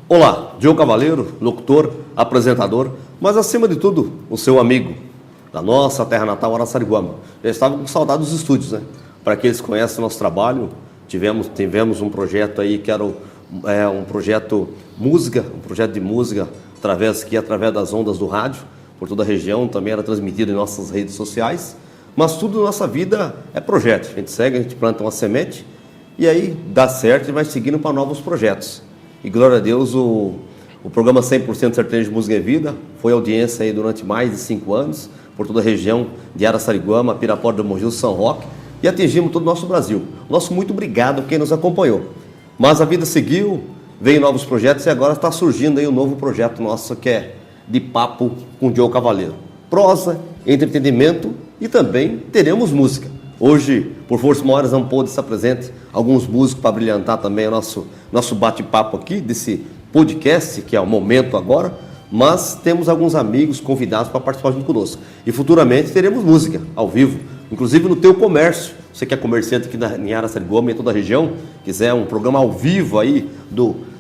Olá, Diogo Cavaleiro, locutor, apresentador, mas acima de tudo, o seu amigo da nossa terra natal, Araçariguama. Já estava com saudade dos estúdios, né? Para aqueles que conhecem o nosso trabalho, tivemos um projeto aí que era um projeto de música, através das ondas do rádio, por toda a região, também era transmitido em nossas redes sociais. Mas tudo na nossa vida é projeto. A gente segue, a gente planta uma semente e aí dá certo e vai seguindo para novos projetos. E glória a Deus, o programa 100% Sertanejo de Música e Vida foi audiência aí durante mais de 5 anos, por toda a região de Araçariguama, Pirapora do Mogi, São Roque, e atingimos todo o nosso Brasil. Nosso muito obrigado a quem nos acompanhou. Mas a vida seguiu, veio novos projetos e agora está surgindo aí um novo projeto nosso que é de papo com o Diogo Cavaleiro. Prosa, entretenimento e também teremos música. Hoje, por força maiores, não pôde estar presente alguns músicos para brilhantar também o nosso bate-papo aqui, desse podcast, que é o momento agora, mas temos alguns amigos convidados para participar junto conosco. E futuramente teremos música ao vivo, inclusive no teu comércio. Você que é comerciante aqui em Araçariguama e em toda a região, quiser um programa ao vivo aí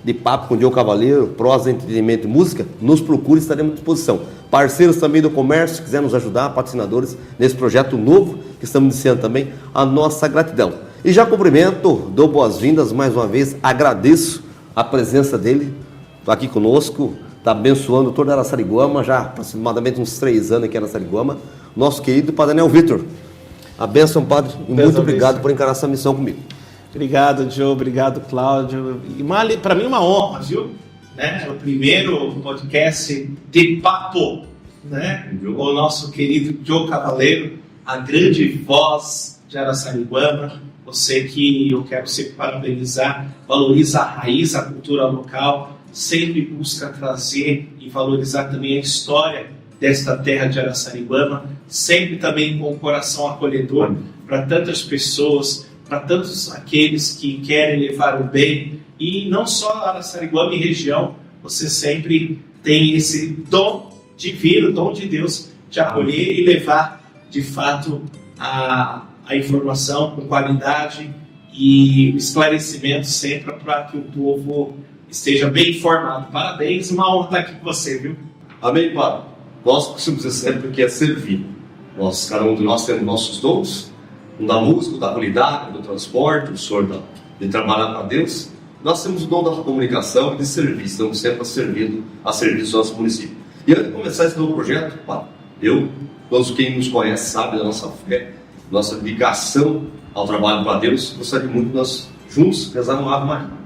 de papo com o Diogo Cavaleiro, prosa, entretenimento e música, nos procure, estaremos à disposição. Parceiros também do comércio, quiser nos ajudar, patrocinadores, nesse projeto novo que estamos iniciando também, a nossa gratidão. E já cumprimento, dou boas-vindas mais uma vez, agradeço a presença dele aqui conosco, está abençoando toda a Araçariguama, já aproximadamente uns 3 anos aqui em Araçariguama, nosso querido Padre Daniel Vitor. A bênção, Padre, e muito obrigado por encarar essa missão comigo. Obrigado, Diogo, obrigado, Cláudio. E para mim uma honra, viu? O primeiro podcast de papo, né? O nosso querido Diogo Cavaleiro, a grande voz de Araçariguama. Você que eu quero sempre parabenizar, valoriza a raiz, a cultura local, sempre busca trazer e valorizar também a história desta terra de Araçariguama, sempre também com o coração acolhedor para tantas pessoas, para tantos aqueles que querem levar o bem, e não só Araçariguama e região, você sempre tem esse dom divino, dom de Deus, de acolher e levar, de fato, a informação com qualidade e esclarecimento sempre para que o povo esteja bem informado. Parabéns, uma honra estar aqui com você, viu? Amém, Padre. Nós precisamos dizer sempre que é servir. Cada um de nós temos nossos dons, um da música, o da culinária, do transporte, o senhor de trabalhar para Deus. Nós temos o dom da comunicação e de serviço, estamos sempre a serviço do nosso município. E antes de começar esse novo projeto, Padre, todos quem nos conhece sabe da nossa fé, nossa dedicação ao trabalho para Deus, gostaria muito de nós juntos rezar no Ave Maria.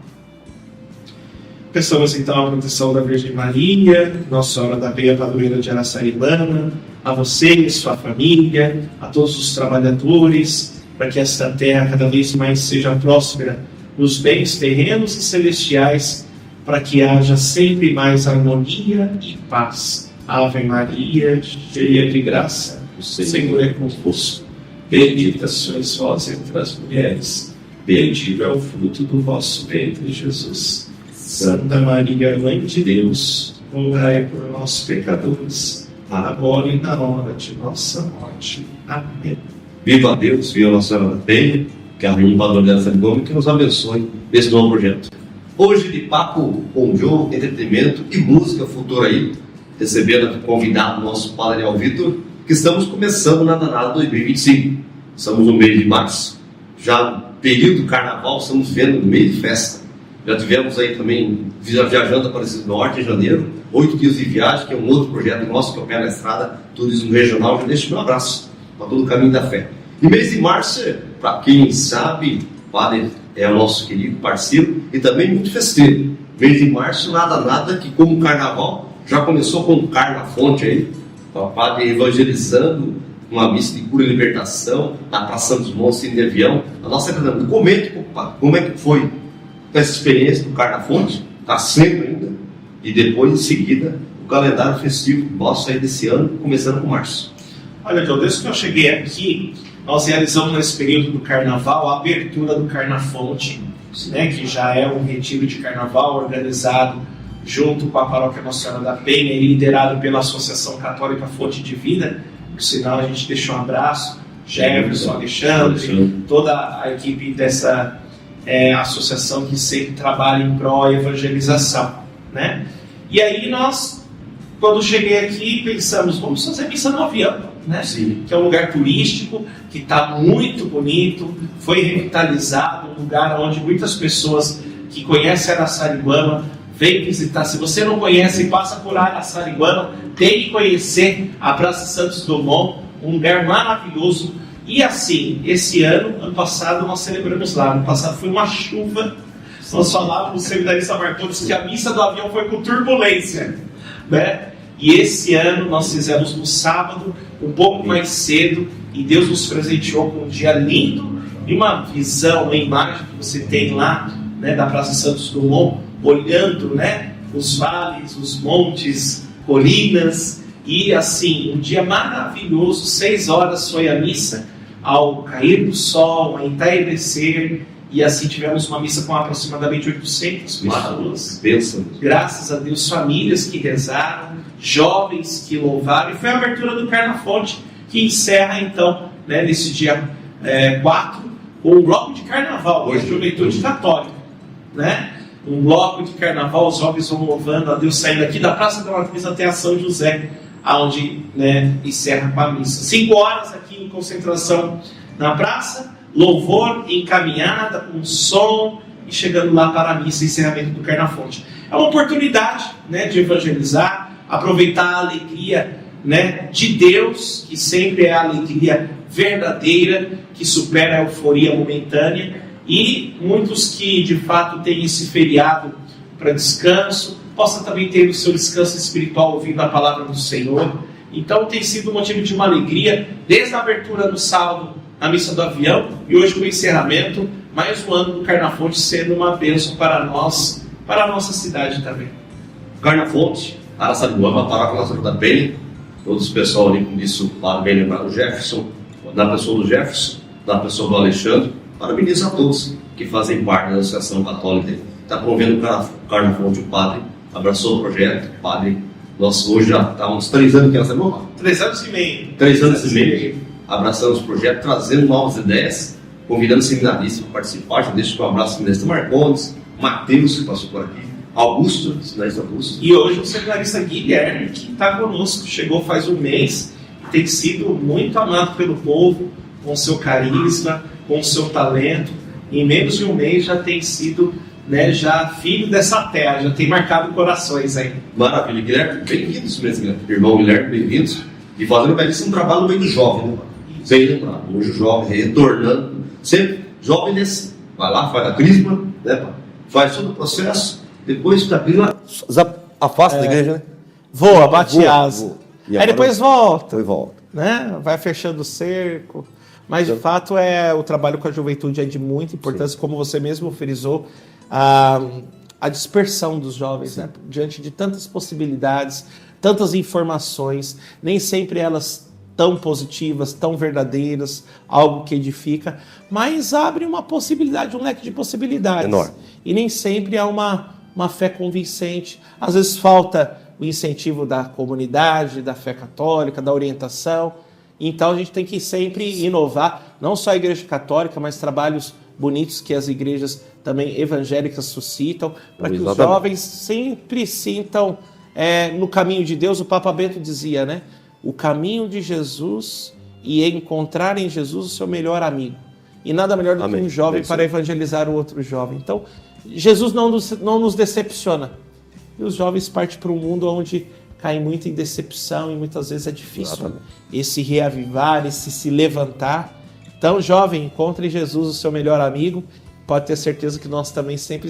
Peçamos então a proteção da Virgem Maria, Nossa Senhora da Veia Padroeira de Araçariguama, a você e sua família, a todos os trabalhadores, para que esta terra cada vez mais seja próspera nos bens terrenos e celestiais, para que haja sempre mais harmonia e paz. Ave Maria, cheia de graça, o Senhor é convosco. Bendita sois vós entre as mulheres, bendito é o fruto do vosso ventre, Jesus. Santa Maria, Mãe de Deus, rogai por nós pecadores, agora e na hora de nossa morte. Amém. Viva Deus, viva Nossa Senhora da Penha, que é a Rainha Padroeira de Araçariguama, que nos abençoe nesse novo projeto. Hoje, de papo com Diogo, entretenimento e música futura aí, recebendo convidado nosso Padre Daniel Vitor, que estamos começando na danada 2025. Estamos no mês de março, já no período do carnaval, estamos vendo no meio de festa. Já tivemos aí também viajando para o norte em janeiro, 8 dias de viagem, que é um outro projeto nosso, que é o Pé na Estrada, turismo regional. Já deixo meu abraço para todo o caminho da fé. E mês de março, para quem sabe, o Padre é o nosso querido parceiro e também muito festeiro. Mês de março, nada que como o carnaval, já começou com o Carna Fonte aí, o Padre evangelizando uma missa de cura e libertação, na Praça dos Montes, de avião. A nossa Fernanda, comente, Padre, como é que foi essa experiência do Carna Fonte, está sendo ainda, e depois, em seguida, o calendário festivo nosso aí desse ano, começando com março. Olha, João, desde que eu cheguei aqui, nós realizamos nesse período do Carnaval a abertura do Carna Fonte, né, que já é um retiro de Carnaval organizado junto com a Paróquia Nossa Senhora da Penha e liderado pela Associação Católica Fonte de Vida. Por sinal, a gente deixa um abraço, Jefferson, Alexandre, toda a equipe dessa associação que sempre trabalha em pró evangelização. né? E aí nós, quando cheguei aqui, pensamos, vamos fazer missa no avião, né? Sim. Que é um lugar turístico, que está muito bonito, foi revitalizado, um lugar onde muitas pessoas que conhecem Araçariguama vêm visitar. Se você não conhece e passa por Araçariguama, tem que conhecer a Praça Santos Dumont, um lugar maravilhoso. E assim, esse ano passado nós celebramos lá. Ano passado foi uma chuva. Nós falávamos, o seminarista Marcondes, que a missa do avião foi com turbulência, né? E esse ano nós fizemos no sábado, um pouco mais cedo, e Deus nos presenteou com um dia lindo e uma visão, uma imagem que você tem lá, né, da Praça Santos Dumont, olhando, né, os vales, os montes, colinas, e assim, um dia maravilhoso. 6 horas foi a missa, ao cair do sol, ao entardecer, e assim tivemos uma missa com aproximadamente 800 pessoas. Pensa. Graças a Deus, famílias que rezaram, jovens que louvaram, e foi a abertura do Carnafonte, que encerra então, né, nesse dia 4, com um bloco de carnaval, hoje Juventude Católica, né? Um bloco de carnaval, os jovens vão louvando a Deus, saindo aqui da Praça da Matriz até a São José, onde, né, encerra com a missa. 5 horas aqui em concentração na praça, louvor em caminhada, com som, e chegando lá para a missa, encerramento do Carnafonte. É uma oportunidade, né, de evangelizar, aproveitar a alegria, né, de Deus, que sempre é a alegria verdadeira, que supera a euforia momentânea, e muitos que de fato têm esse feriado para descanso, possa também ter o seu descanso espiritual ouvindo a palavra do Senhor. Então tem sido motivo de uma alegria, desde a abertura no sábado, na missa do avião, e hoje com o encerramento, mais um ano do Carnafonte sendo uma bênção para nós, para a nossa cidade também. Carnafonte, Araçariguama, Paróquia Nossa Senhora da Penha, todos o pessoal ali, como disse o padre bem lembrado, o Jefferson, da pessoa do Jefferson, da pessoa do Alexandre, parabenizo a todos que fazem parte da Associação Católica, está promovendo o Carnafonte. O padre abraçou o projeto, o padre, nós hoje já está há uns 3 anos que nós temos. 3 anos e meio. 3 anos e meio, abraçando os projetos, trazendo novas ideias, convidando seminaristas para participar. Já deixo um abraço ao seminarista Marcondes, Mateus, que passou por aqui, Augusto, seminarista Augusto. E hoje o seminarista Guilherme, que está conosco, chegou faz um mês, e tem sido muito amado pelo povo, com seu carisma, com seu talento. Em menos de um mês já tem sido, né, já filho dessa terra, já tem marcado corações aí. Maravilha, Guilherme, bem-vindos mesmo, irmão Guilherme, bem-vindos. E fazendo um belíssimo trabalho no meio do jovem, né? Bem lembrado, hoje o jovem retornando, sempre jovem desse, vai lá, faz a crisma, né, faz todo o processo, depois da crisma, afasta da igreja, né? Voa, bate asa. Aí depois volta. E volta. Né? Vai fechando o cerco. Mas de fato o trabalho com a juventude é de muita importância, como você mesmo frisou, a dispersão dos jovens, né? Diante de tantas possibilidades, tantas informações, nem sempre elas tão positivas, tão verdadeiras, algo que edifica, mas abre uma possibilidade, um leque de possibilidades. Enorme. E nem sempre há uma fé convincente. Às vezes falta o incentivo da comunidade, da fé católica, da orientação. Então a gente tem que sempre inovar, não só a Igreja Católica, mas trabalhos bonitos que as igrejas também evangélicas suscitam, para que os jovens sempre sintam no caminho de Deus. O Papa Bento dizia, né? O caminho de Jesus e encontrar em Jesus o seu melhor amigo. E nada melhor do que um jovem para evangelizar o outro jovem. Então, Jesus não nos decepciona. E os jovens partem para um mundo onde caem muito em decepção e muitas vezes é difícil esse reavivar, esse se levantar. Então, jovem, encontre em Jesus o seu melhor amigo. Pode ter certeza que nós também sempre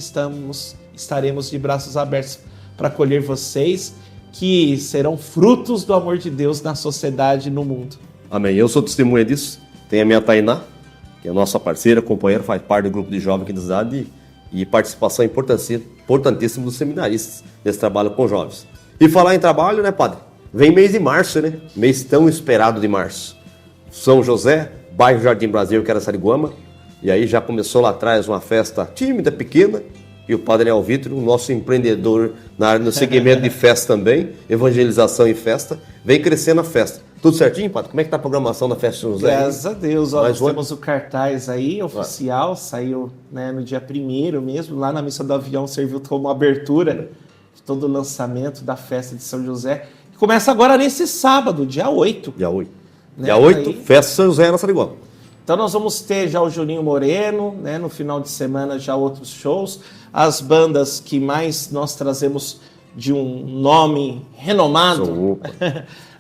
estaremos de braços abertos para acolher vocês, que serão frutos do amor de Deus na sociedade e no mundo. Amém. Eu sou testemunha disso. Tem a minha Tainá, que é a nossa parceira, companheira, faz parte do grupo de jovens aqui da cidade e participação importantíssima dos seminaristas nesse trabalho com jovens. E falar em trabalho, né, padre? Vem mês de março, né? Mês tão esperado de março. São José, bairro Jardim Brasil, que era Araçariguama. E aí já começou lá atrás uma festa tímida, pequena. E o padre Leal Vitor, o nosso empreendedor no segmento de festa também, evangelização e festa, vem crescendo a festa. Tudo certinho, padre? Como é que tá a programação da festa de São José? Graças a Deus, nós temos o cartaz aí, oficial, saiu, né, no dia 1º mesmo, lá na missa do avião serviu como abertura. de todo o lançamento da festa de São José, que começa agora nesse sábado, dia 8. Dia 8. Né? Dia 8, Aí, festa de São José em Araçariguama. então nós vamos ter já o Juninho Moreno, né? No final de semana já outros shows. As bandas que mais nós trazemos de um nome renomado.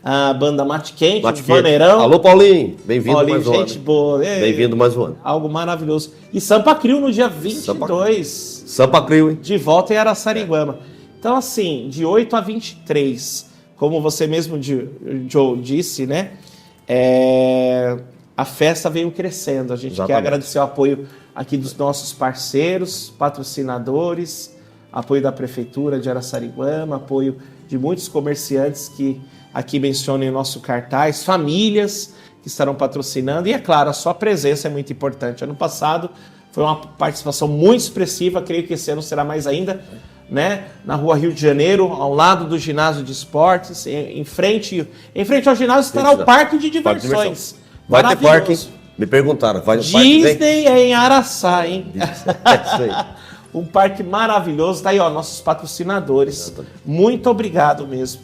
A banda Mate Quente, o Vaneirão. Alô, Paulinho. Bem-vindo Paulinho, mais um ano. gente boa. Bem-vindo mais um ano. Algo maravilhoso. E Sampa Crio no dia 22. Sampa Crio, hein? De volta em Araçariguama. Então, assim, de 8 a 23, como você mesmo, Joe, disse, né? A festa veio crescendo. A gente quer agradecer o apoio aqui dos nossos parceiros, patrocinadores, apoio da Prefeitura de Araçariguama, apoio de muitos comerciantes que aqui mencionem o nosso cartaz, famílias que estarão patrocinando e, é claro, a sua presença é muito importante. Ano passado foi uma participação muito expressiva, creio que esse ano será mais ainda, né? Na Rua Rio de Janeiro, ao lado do ginásio de esportes, em frente ao ginásio estará o Parque de Diversões. Vai ter parque, hein? Me perguntaram, vai no Disney é em Araçá, hein? É isso aí. Um parque maravilhoso. Tá aí, ó, nossos patrocinadores. Muito obrigado mesmo.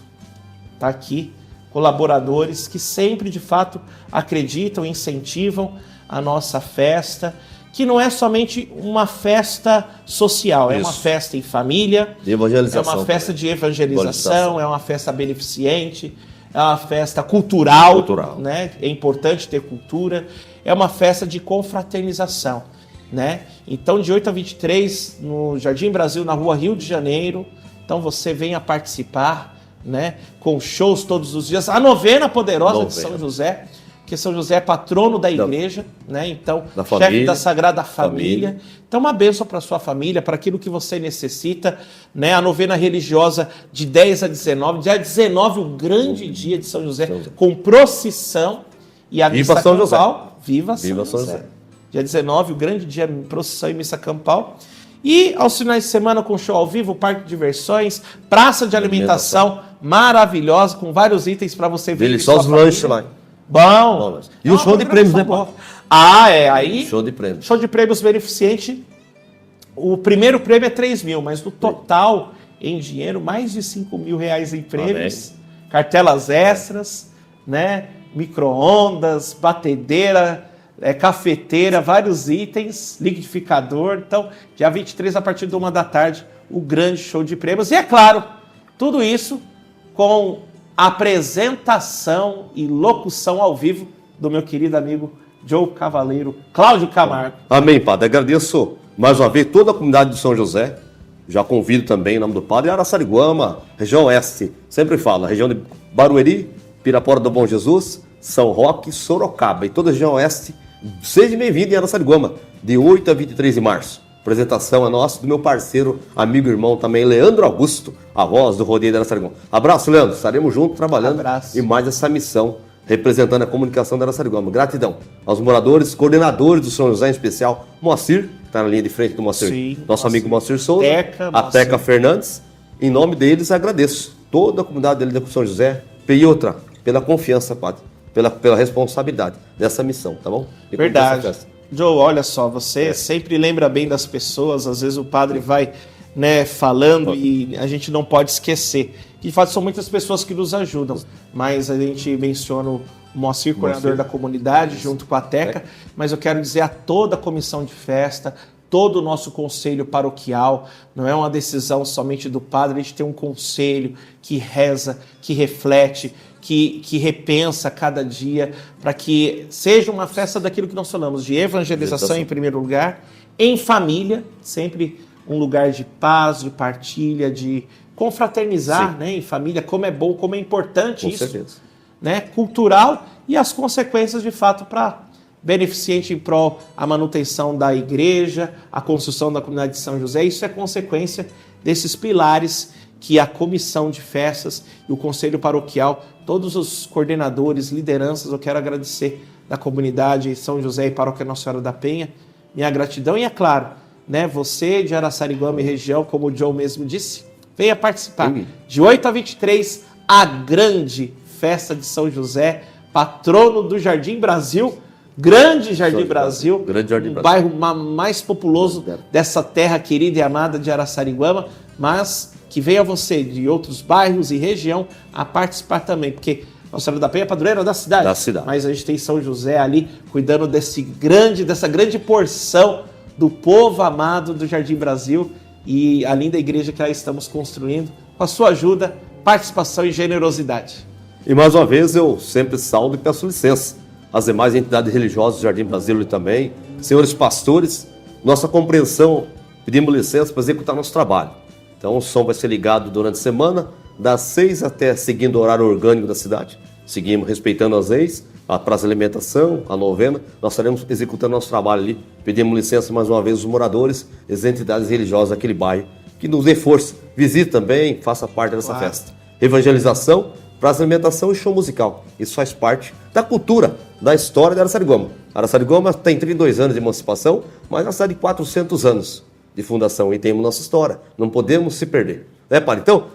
Tá aqui, colaboradores que sempre, de fato, acreditam, incentivam a nossa festa, que não é somente uma festa social, é uma festa em família, de evangelização, é uma festa de evangelização, é uma festa beneficente, é uma festa cultural, né? É importante ter cultura, é uma festa de confraternização, né? Então, de 8 a 23, no Jardim Brasil, na Rua Rio de Janeiro, então você venha participar, né, com shows todos os dias, a novena poderosa de São José, porque São José é patrono da igreja, né? Então, chefe da Sagrada Família. Então, uma bênção para sua família, para aquilo que você necessita, né? A novena religiosa de 10 a 19, dia 19, o grande dia de São José, com procissão e a missa campal. Viva São José. Dia 19, o grande dia, procissão e missa campal. E aos finais de semana com show ao vivo, parque de diversões, praça de alimentação maravilhosa, com vários itens para você ver. Deliciosos lanches lá. Bom. E o show de prêmios, né, pô? Aí. Show de prêmios. Show de prêmios beneficente. O primeiro prêmio é 3 mil, mas no total, em dinheiro, mais de 5 mil reais em prêmios. Cartelas extras, né? Micro-ondas, batedeira, cafeteira, vários itens, liquidificador. Então, dia 23, a partir de 1 da tarde, o grande show de prêmios. E é claro, tudo isso com apresentação e locução ao vivo do meu querido amigo Joe Cavaleiro, Cláudio Camargo. Amém, Padre. Agradeço mais uma vez toda a comunidade de São José. Já convido também, em nome do Padre, Araçariguama, região oeste. Sempre falo, região de Barueri, Pirapora do Bom Jesus, São Roque, Sorocaba. E toda a região oeste, seja bem-vindo em Araçariguama, de 8 a 23 de março. A apresentação é nossa, do meu parceiro, amigo e irmão também, Leandro Augusto, a voz do Rodeio de Araçariguama. Abraço, Leandro. Estaremos juntos trabalhando em mais essa missão, representando a comunicação da Araçariguama. Gratidão aos moradores, coordenadores do São José, em especial, Moacir, que está na linha de frente do Moacir, sim, nosso amigo Moacir Souza, a Moacir. Teca Fernandes. Em nome deles, agradeço toda a comunidade dele de São José, e outra, pela confiança, Padre, pela responsabilidade dessa missão, tá bom? Verdade. Joe, olha só, você sempre lembra bem das pessoas, às vezes o padre vai, né, falando e a gente não pode esquecer. De fato, são muitas pessoas que nos ajudam, mas a gente menciona o Moacir, coordenador da comunidade, junto com a Teca, mas eu quero dizer a toda a comissão de festa, todo o nosso conselho paroquial, não é uma decisão somente do padre, a gente tem um conselho que reza, que reflete, que repensa cada dia, para que seja uma festa daquilo que nós falamos, de evangelização em primeiro lugar, em família, sempre um lugar de paz, de partilha, de confraternizar, né, em família, como é bom, como é importante com isso, certeza, né, cultural, e as consequências de fato para beneficente em prol a manutenção da igreja, a construção da comunidade de São José. Isso é consequência desses pilares que a comissão de festas e o conselho paroquial, todos os coordenadores, lideranças, eu quero agradecer da comunidade São José e Paróquia Nossa Senhora da Penha, minha gratidão. E é claro, né, você de Araçariguama e região, como o Joe mesmo disse, venha participar. De 8 a 23, a grande festa de São José, patrono do Jardim Brasil, Grande Jardim Brasil, Grande Jardim Brasil. Bairro mais populoso dessa terra querida e amada de Araçariguama, mas que venha você de outros bairros e região a participar também, porque Nossa Senhora da Penha é padroeira da cidade. Da cidade. Mas a gente tem São José ali cuidando dessa grande porção do povo amado do Jardim Brasil e a linda igreja que lá estamos construindo, com a sua ajuda, participação e generosidade. E mais uma vez eu sempre saldo e peço licença às demais entidades religiosas do Jardim Brasil também, senhores pastores, nossa compreensão, pedimos licença para executar nosso trabalho. Então o som vai ser ligado durante a semana, das 6 até seguindo o horário orgânico da cidade. Seguimos respeitando as leis, a praça de alimentação, a novena, nós estaremos executando nosso trabalho ali. Pedimos licença mais uma vez aos moradores, as entidades religiosas daquele bairro, que nos dê força, visite também, faça parte dessa festa. Evangelização, praça de alimentação e show musical. Isso faz parte da cultura, da história de Araçariguama. Araçariguama tem 32 anos de emancipação, mas é uma cidade de 400 anos de fundação e temos nossa história. Não podemos se perder. Né, padre? Então,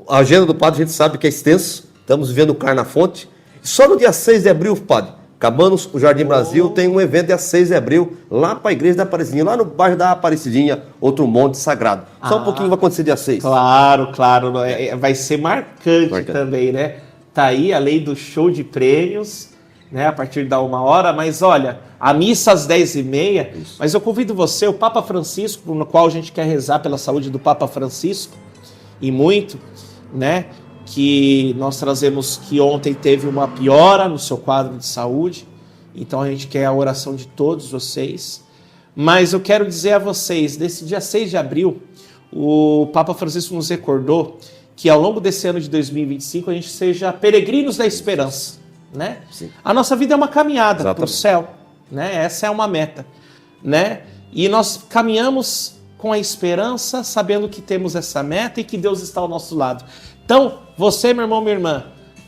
a agenda do padre a gente sabe que é extenso, estamos vivendo o Carna Fonte. Só no dia 6 de abril, padre, Cabanos, o Jardim Brasil, tem um evento dia 6 de abril, lá para a Igreja da Aparecidinha, lá no bairro da Aparecidinha, outro monte sagrado. Só um pouquinho vai acontecer dia 6. Claro, vai ser marcante também, né? Tá aí a lei do show de prêmios, né? A partir da 1h, mas olha, a missa às 10h30, mas eu convido você, o Papa Francisco, no qual a gente quer rezar pela saúde do Papa Francisco, e muito, né? Que nós trazemos que ontem teve uma piora no seu quadro de saúde, então a gente quer a oração de todos vocês, mas eu quero dizer a vocês, nesse dia 6 de abril, o Papa Francisco nos recordou que ao longo desse ano de 2025 a gente seja peregrinos da esperança, né? Sim. A nossa vida é uma caminhada para o céu, né? Essa é uma meta, né? E nós caminhamos com a esperança, sabendo que temos essa meta e que Deus está ao nosso lado. Então, você, meu irmão, minha irmã,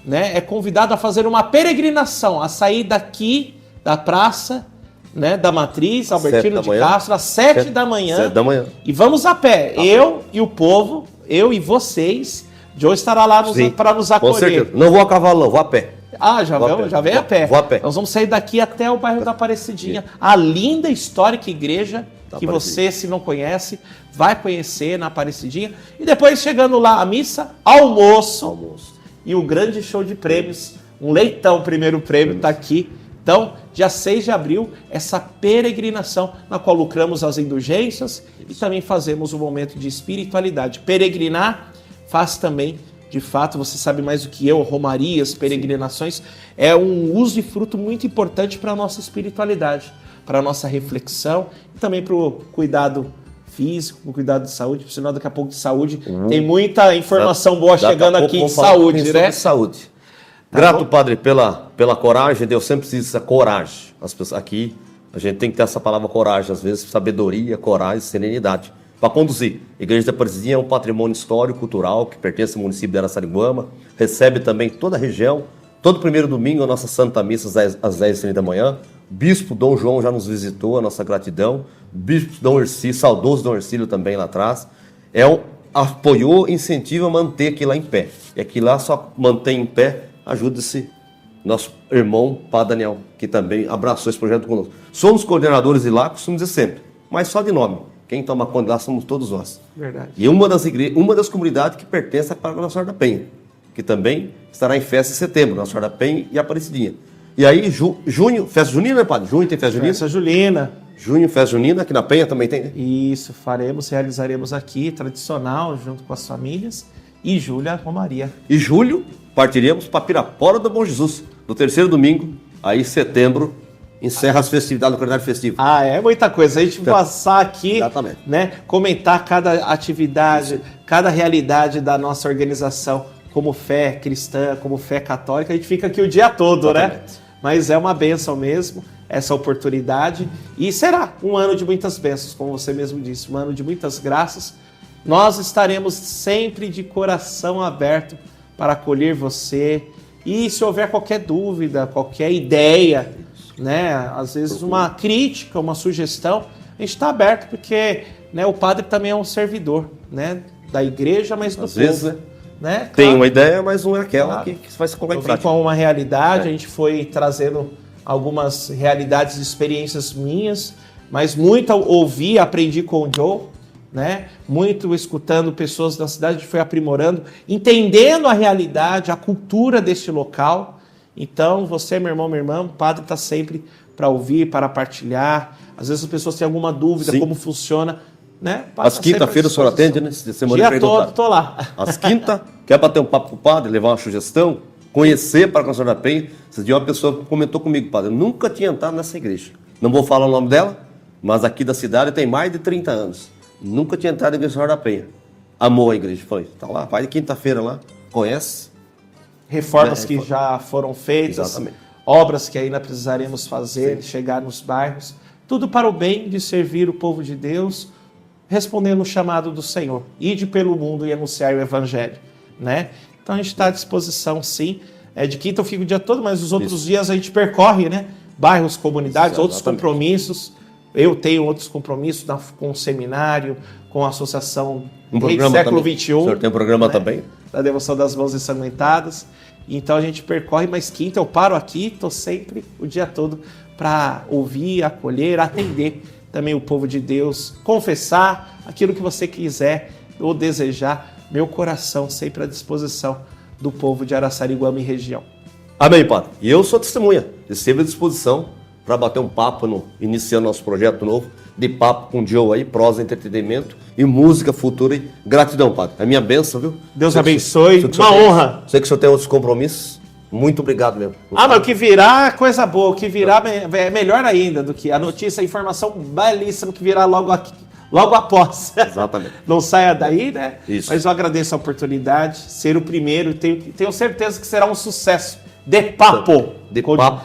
né, é convidado a fazer uma peregrinação, a sair daqui da praça, né, da Matriz, Albertino de Castro, às 7 da manhã. 7 da manhã. E vamos a pé. Eu e o povo, eu e vocês. Joe estará lá para nos acolher. Com certeza. Não vou a cavalo, não, vou a pé. Ah, já vem a pé. Vou a pé. Nós vamos sair daqui até o bairro da Aparecidinha, a linda histórica igreja que você, se não conhece, vai conhecer na Aparecidinha. E depois, chegando lá, a missa, almoço. E o grande show de prêmios. Um leitão, primeiro prêmio, está aqui. Então, dia 6 de abril, essa peregrinação na qual lucramos as indulgências e também fazemos um momento de espiritualidade. Peregrinar faz também, de fato, você sabe mais do que eu, romarias, peregrinações, é um uso e fruto muito importante para a nossa espiritualidade, para a nossa reflexão e também para o cuidado físico, para o cuidado de saúde, por sinal daqui a pouco de saúde, tem muita informação boa chegando aqui de saúde, né? Saúde. Tá Grato, bom? Padre, pela coragem, Deus sempre precisa dessa coragem. As pessoas aqui, a gente tem que ter essa palavra coragem, às vezes sabedoria, coragem, serenidade, para conduzir. A Igreja da Aparecidinha é um patrimônio histórico, cultural, que pertence ao município de Araçariguama, recebe também toda a região. Todo primeiro domingo a nossa Santa Missa às 10h30 da manhã. Bispo Dom João já nos visitou, a nossa gratidão. Bispo Dom Ercílio, saudoso Dom Ercílio também lá atrás. Apoiou, incentiva a manter aquilo lá em pé. E aquilo lá só mantém em pé, ajuda-se nosso irmão Padre Daniel, que também abraçou esse projeto conosco. Somos coordenadores de lá, costumo dizer sempre, mas só de nome. Quem toma conta lá somos todos nós. Verdade. E uma das comunidades que pertence à Paróquia Nossa Senhora da Penha, que também estará em festa em setembro, Nossa Senhora da Penha e Aparecidinha. E aí, junho, festa junina, né, Padre? Junho tem festa junina? Festa julina. Junho, festa junina, aqui na Penha também tem. Isso, realizaremos aqui, tradicional, junto com as famílias. E julho, a Romaria. E julho, partiremos para Pirapora do Bom Jesus, no terceiro domingo, aí setembro, encerra as festividades do calendário festivo. Ah, é muita coisa. A gente passar aqui, exatamente, né, comentar cada atividade, cada realidade da nossa organização como fé cristã, como fé católica, a gente fica aqui o dia todo, exatamente, né? Mas é uma bênção mesmo, essa oportunidade. E será um ano de muitas bênçãos, como você mesmo disse, um ano de muitas graças. Nós estaremos sempre de coração aberto para acolher você. E se houver qualquer dúvida, qualquer ideia, né, às vezes uma crítica, uma sugestão, a gente está aberto, porque, né, o padre também é um servidor, né, da igreja, mas do às povo. Vezes, né? Claro, tem uma ideia, mas não é aquela claro, que vai se colocar em eu vim prática. com uma realidade, a gente foi trazendo algumas realidades e experiências minhas, mas muito ouvi, aprendi com o Joe, né? Muito escutando pessoas da cidade, a gente foi aprimorando, entendendo a realidade, a cultura deste local. Então, você, meu irmão, minha irmã, o padre está sempre para ouvir, para partilhar. Às vezes as pessoas têm alguma dúvida, Sim. Como funciona, né? Às quinta-feiras o senhor atende, né? Dia todo, estou lá. Às quinta, quer bater um papo com o padre, levar uma sugestão, conhecer para a Nossa Senhora da Penha. Esse dia uma pessoa comentou comigo, padre, eu nunca tinha entrado nessa igreja. Não vou falar o nome dela, mas aqui da cidade tem mais de 30 anos. Nunca tinha entrado na igreja Nossa Senhora da Penha. Amou a igreja. Falei, tá lá, vai de quinta-feira lá, conhece. Reformas que já foram feitas, Exatamente. Obras que ainda precisaremos fazer, chegar nos bairros, tudo para o bem de servir o povo de Deus, respondendo o chamado do Senhor, ide pelo mundo e anunciar o Evangelho, né? Então a gente está à disposição, sim. De quinta eu fico o dia todo, mas os outros dias a gente percorre, né? Bairros, comunidades, outros compromissos. Eu tenho outros compromissos com o seminário, com a Associação Rei do Século XXI. O senhor tem um programa também? Da devoção das mãos ensanguentadas. Então a gente percorre, mas quinta eu paro aqui, estou sempre o dia todo para ouvir, acolher, atender também o povo de Deus, confessar aquilo que você quiser ou desejar. Meu coração sempre à disposição do povo de Araçariguama e região. Amém, padre. E eu sou testemunha, esteve à disposição para bater um papo, iniciando nosso projeto novo, de papo com o Joe aí, prosa, entretenimento e música futura. E gratidão, padre. É minha bênção, viu? Deus abençoe, uma honra. Sei que o senhor tem outros compromissos. Muito obrigado mesmo. Mas o que virá é coisa boa, o que virá é melhor ainda do que a notícia, a informação belíssima que virá logo após. Exatamente. Não saia daí, né? Isso. Mas eu agradeço a oportunidade, ser o primeiro, tenho certeza que será um sucesso. De papo.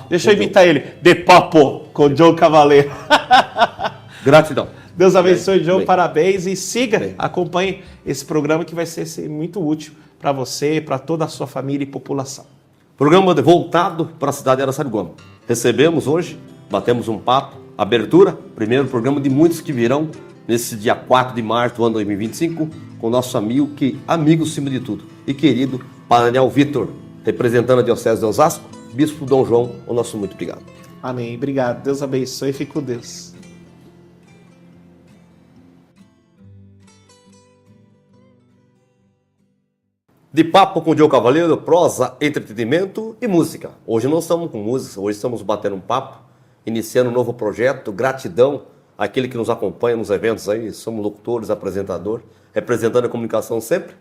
Deixa eu imitar ele. De papo com o Joe Cavaleiro. Gratidão. Deus abençoe, Joe. Parabéns e siga, acompanhe esse programa que vai ser muito útil para você, para toda a sua família e população. Programa voltado para a cidade de Araçariguama. Recebemos hoje, batemos um papo, abertura, primeiro programa de muitos que virão nesse dia 4 de março do ano 2025, com nosso amigo acima de tudo, e querido Padre Daniel Vitor, representando a Diocese de Osasco, Bispo Dom João, o nosso muito obrigado. Amém. Obrigado. Deus abençoe e fique com Deus. De papo com o Joe Cavaleiro, prosa, entretenimento e música. Hoje não estamos com música, hoje estamos batendo um papo, iniciando um novo projeto. Gratidão àquele que nos acompanha nos eventos aí, somos locutores, apresentador, representando a comunicação sempre,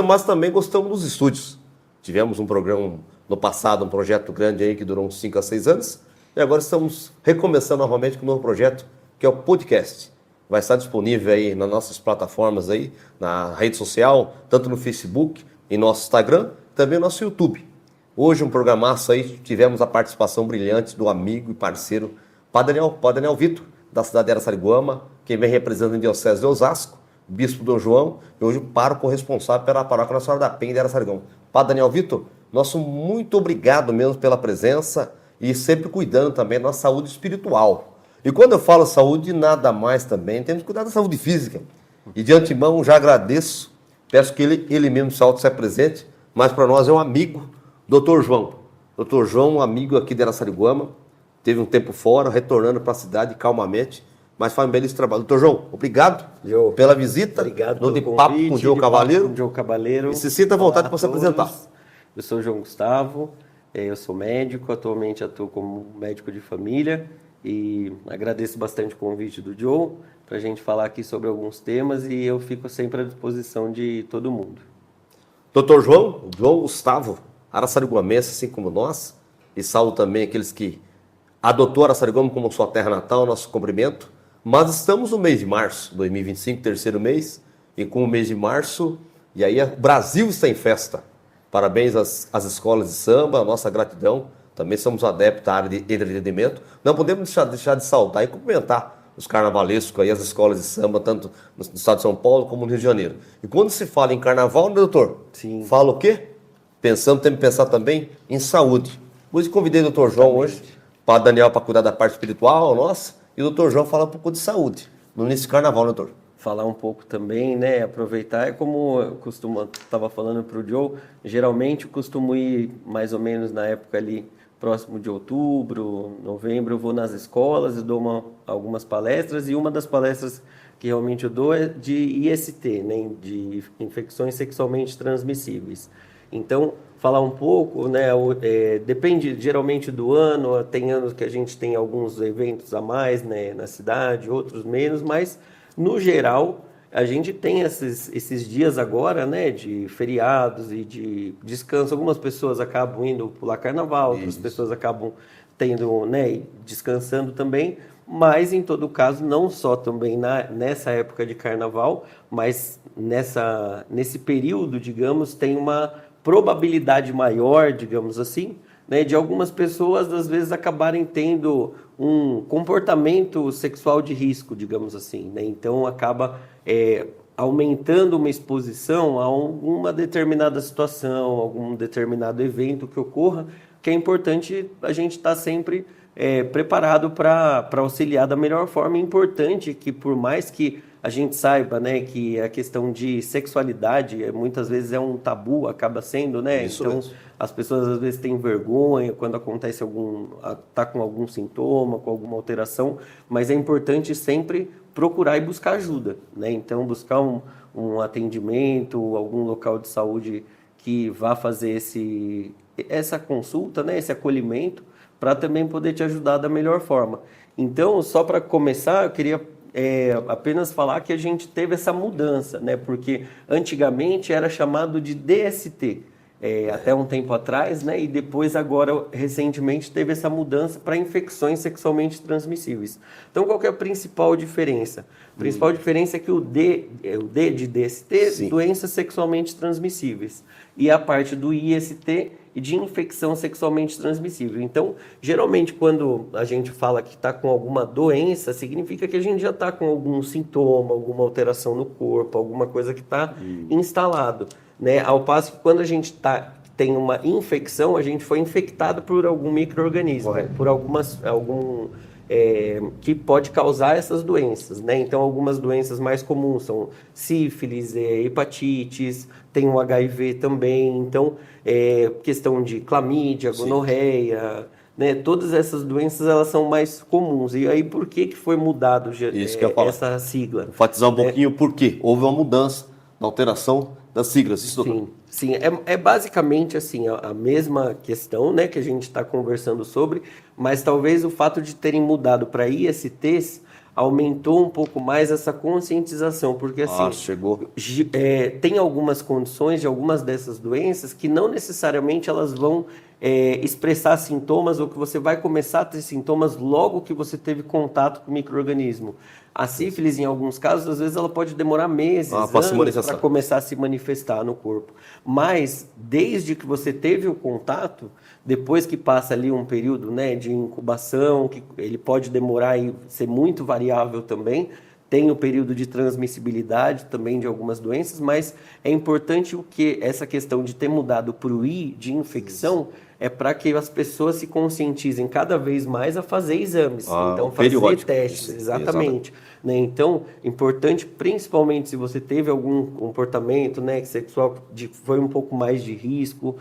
mas também gostamos dos estúdios. Tivemos um programa no passado, um projeto grande aí que durou uns 5 a 6 anos, e agora estamos recomeçando novamente com um novo projeto, que é o podcast. Vai estar disponível aí nas nossas plataformas aí, na rede social, tanto no Facebook, em nosso Instagram, também no nosso YouTube. Hoje um programaço aí, tivemos a participação brilhante do amigo e parceiro Padre Daniel Vitor, da cidade de Araçariguama, que vem representando a Diocese de Osasco, Bispo Dom João, e hoje o pároco responsável pela paróquia Nossa Senhora da Penha de Araçariguama. Padre Daniel Vitor, nosso muito obrigado mesmo pela presença e sempre cuidando também da nossa saúde espiritual. E quando eu falo saúde, nada mais também, temos que cuidar da saúde física. E de antemão já agradeço, peço que ele mesmo se apresente, mas para nós é um amigo, Dr. João. Dr. João, um amigo aqui de Araçariguama, teve um tempo fora, retornando para a cidade calmamente, mas faz um belíssimo trabalho. Doutor João, obrigado pela visita. Obrigado no pelo De convite, Papo com o Joe Cavaleiro. Joe Cavaleiro. E se sinta à vontade para se apresentar. Eu sou o João Gustavo, eu sou médico, atualmente atuo como médico de família e agradeço bastante o convite do Joe para a gente falar aqui sobre alguns temas e eu fico sempre à disposição de todo mundo. Doutor João Gustavo, araçariguamense, assim como nós, e saúdo também aqueles que adotou Araçariguama como sua terra natal, nosso cumprimento. Mas estamos no mês de março, 2025, terceiro mês, e com o mês de março, e aí o Brasil está em festa. Parabéns às escolas de samba, a nossa gratidão. Também somos adeptos à área de entretenimento. Não podemos deixar de saudar e cumprimentar os carnavalescos aí, as escolas de samba, tanto no estado de São Paulo como no Rio de Janeiro. E quando se fala em carnaval, né, doutor? Sim. Fala o quê? Temos que pensar também em saúde. Por isso convidei o doutor João hoje, para Daniel para cuidar da parte espiritual, nossa, e o doutor João falar um pouco de saúde, no início do carnaval, né, doutor? Falar um pouco também, né, aproveitar, é como eu estava falando para o Joe, geralmente eu costumo ir mais ou menos na época ali próximo de outubro, novembro, eu vou nas escolas e dou algumas palestras, e uma das palestras que realmente eu dou é de IST, né, de infecções sexualmente transmissíveis. Então, falar um pouco, né, depende geralmente do ano, tem anos que a gente tem alguns eventos a mais, né, na cidade, outros menos, mas no geral a gente tem esses dias agora, né, de feriados e de descanso. Algumas pessoas acabam indo pular carnaval, outras pessoas acabam tendo, né, descansando também, mas em todo caso, não só também nessa época de carnaval, mas nesse período, digamos, tem uma probabilidade maior, digamos assim, né, de algumas pessoas às vezes acabarem tendo um comportamento sexual de risco, digamos assim, né? Então acaba aumentando uma exposição a uma determinada situação, algum determinado evento que ocorra, que é importante a gente estar sempre preparado para auxiliar da melhor forma. É importante que, por mais que a gente saiba, né, que a questão de sexualidade muitas vezes é um tabu, acaba sendo, né? Isso então mesmo. as pessoas às vezes têm vergonha quando acontece tá com algum sintoma, com alguma alteração, mas é importante sempre procurar e buscar ajuda, né? Então buscar um atendimento, algum local de saúde que vá fazer essa consulta, né, esse acolhimento, para também poder te ajudar da melhor forma. Então, só para começar, eu queria apenas falar que a gente teve essa mudança, né? Porque antigamente era chamado de DST, até um tempo atrás, né? E depois, agora, recentemente, teve essa mudança para infecções sexualmente transmissíveis. Então, qual que é a principal diferença? A principal diferença é que o D de DST, Sim. doenças sexualmente transmissíveis, e a parte do IST e de infecção sexualmente transmissível. Então, geralmente, quando a gente fala que está com alguma doença, significa que a gente já está com algum sintoma, alguma alteração no corpo, alguma coisa que está instalado, né? Ao passo que quando a gente tem uma infecção, a gente foi infectado por algum micro-organismo, né? Por que pode causar essas doenças, né? Então, algumas doenças mais comuns são sífilis, hepatites, tem o HIV também. Então, questão de clamídia, gonorreia, né? Todas essas doenças, elas são mais comuns. E aí, por que foi mudado Isso que eu ia falar. essa sigla? Enfatizar um pouquinho por quê? Houve uma mudança na alteração das siglas. Isso, doutor? Sim, é basicamente assim, a mesma questão, né, que a gente está conversando sobre, mas talvez o fato de terem mudado para ISTs aumentou um pouco mais essa conscientização, porque assim, chegou. Tem algumas condições de algumas dessas doenças que não necessariamente elas vão expressar sintomas, ou que você vai começar a ter sintomas logo que você teve contato com o micro-organismo. A sífilis, em alguns casos, às vezes ela pode demorar meses, anos para começar a se manifestar no corpo. Mas, desde que você teve o contato, depois que passa ali um período, né, de incubação, que ele pode demorar e ser muito variável também, tem o período de transmissibilidade também de algumas doenças, mas é importante essa questão de ter mudado para o I, de infecção, é para que as pessoas se conscientizem cada vez mais a fazer exames, então fazer testes, exatamente. Né? Então, importante, principalmente se você teve algum comportamento, né, sexual foi um pouco mais de risco,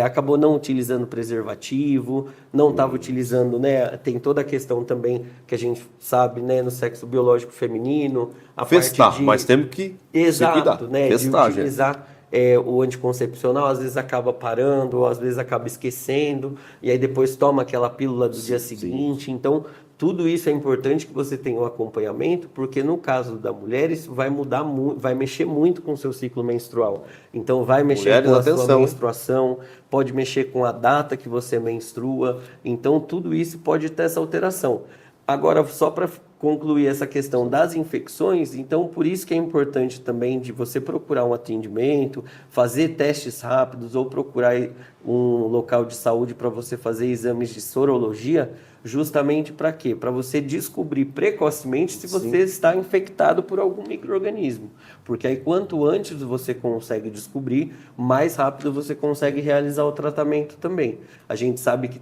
acabou não utilizando preservativo, não estava utilizando, né, tem toda a questão também que a gente sabe, né, no sexo biológico feminino, a parte de... mas temos que se cuidar. Né, de utilizar o anticoncepcional, às vezes acaba parando, ou às vezes acaba esquecendo, e aí depois toma aquela pílula do dia seguinte. Então, tudo isso é importante que você tenha um acompanhamento, porque no caso da mulher, isso vai mudar muito, vai mexer muito com o seu ciclo menstrual. Então, vai mexer com a sua menstruação, pode mexer com a data que você menstrua. Então, tudo isso pode ter essa alteração. Agora, só para concluir essa questão das infecções, então por isso que é importante também de você procurar um atendimento, fazer testes rápidos ou procurar um local de saúde para você fazer exames de sorologia, justamente para quê? Para você descobrir precocemente se você está infectado por algum micro-organismo. Porque aí quanto antes você consegue descobrir, mais rápido você consegue realizar o tratamento também. A gente sabe que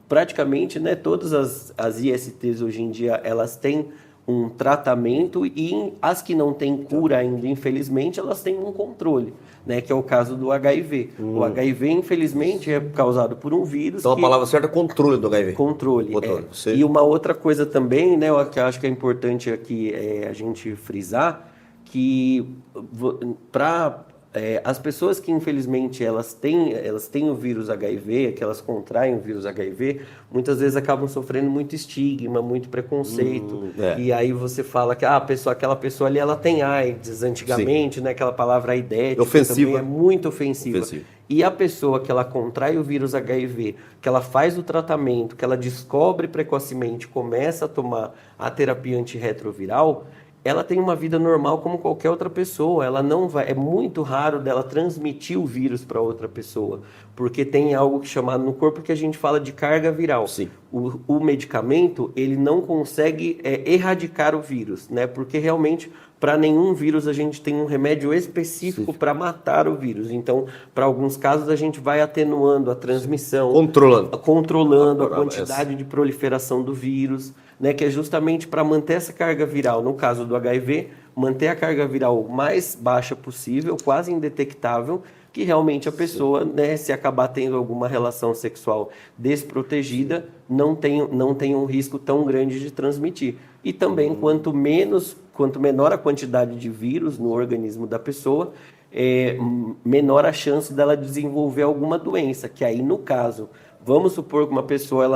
praticamente, né, todas as ISTs hoje em dia, elas têm um tratamento e as que não têm cura ainda, infelizmente, elas têm um controle, né? Que é o caso do HIV. O HIV, infelizmente, é causado por um vírus. Então a palavra certa é controle do HIV. Controle. Sim. E uma outra coisa também, né, que eu acho que é importante aqui a gente frisar, que para as pessoas que infelizmente elas têm o vírus HIV, que elas contraem o vírus HIV, muitas vezes acabam sofrendo muito estigma, muito preconceito. E aí você fala que aquela pessoa ali ela tem AIDS antigamente, né? Aquela palavra aidética ofensiva. Também é muito ofensiva. E a pessoa que ela contrai o vírus HIV, que ela faz o tratamento, que ela descobre precocemente, começa a tomar a terapia antirretroviral, ela tem uma vida normal como qualquer outra pessoa. Ela não vai, é muito raro dela transmitir o vírus para outra pessoa, porque tem algo que chamado no corpo que a gente fala de carga viral. Sim. O medicamento, ele não consegue erradicar o vírus, né? Porque realmente para nenhum vírus a gente tem um remédio específico para matar o vírus. Então, para alguns casos a gente vai atenuando a transmissão, controlando a quantidade de proliferação do vírus, né, que é justamente para manter essa carga viral, no caso do HIV, manter a carga viral o mais baixa possível, quase indetectável, que realmente a pessoa, né, se acabar tendo alguma relação sexual desprotegida, não tem um risco tão grande de transmitir. E também, quanto menor a quantidade de vírus no organismo da pessoa, menor a chance dela desenvolver alguma doença, que aí, no caso, vamos supor que uma pessoa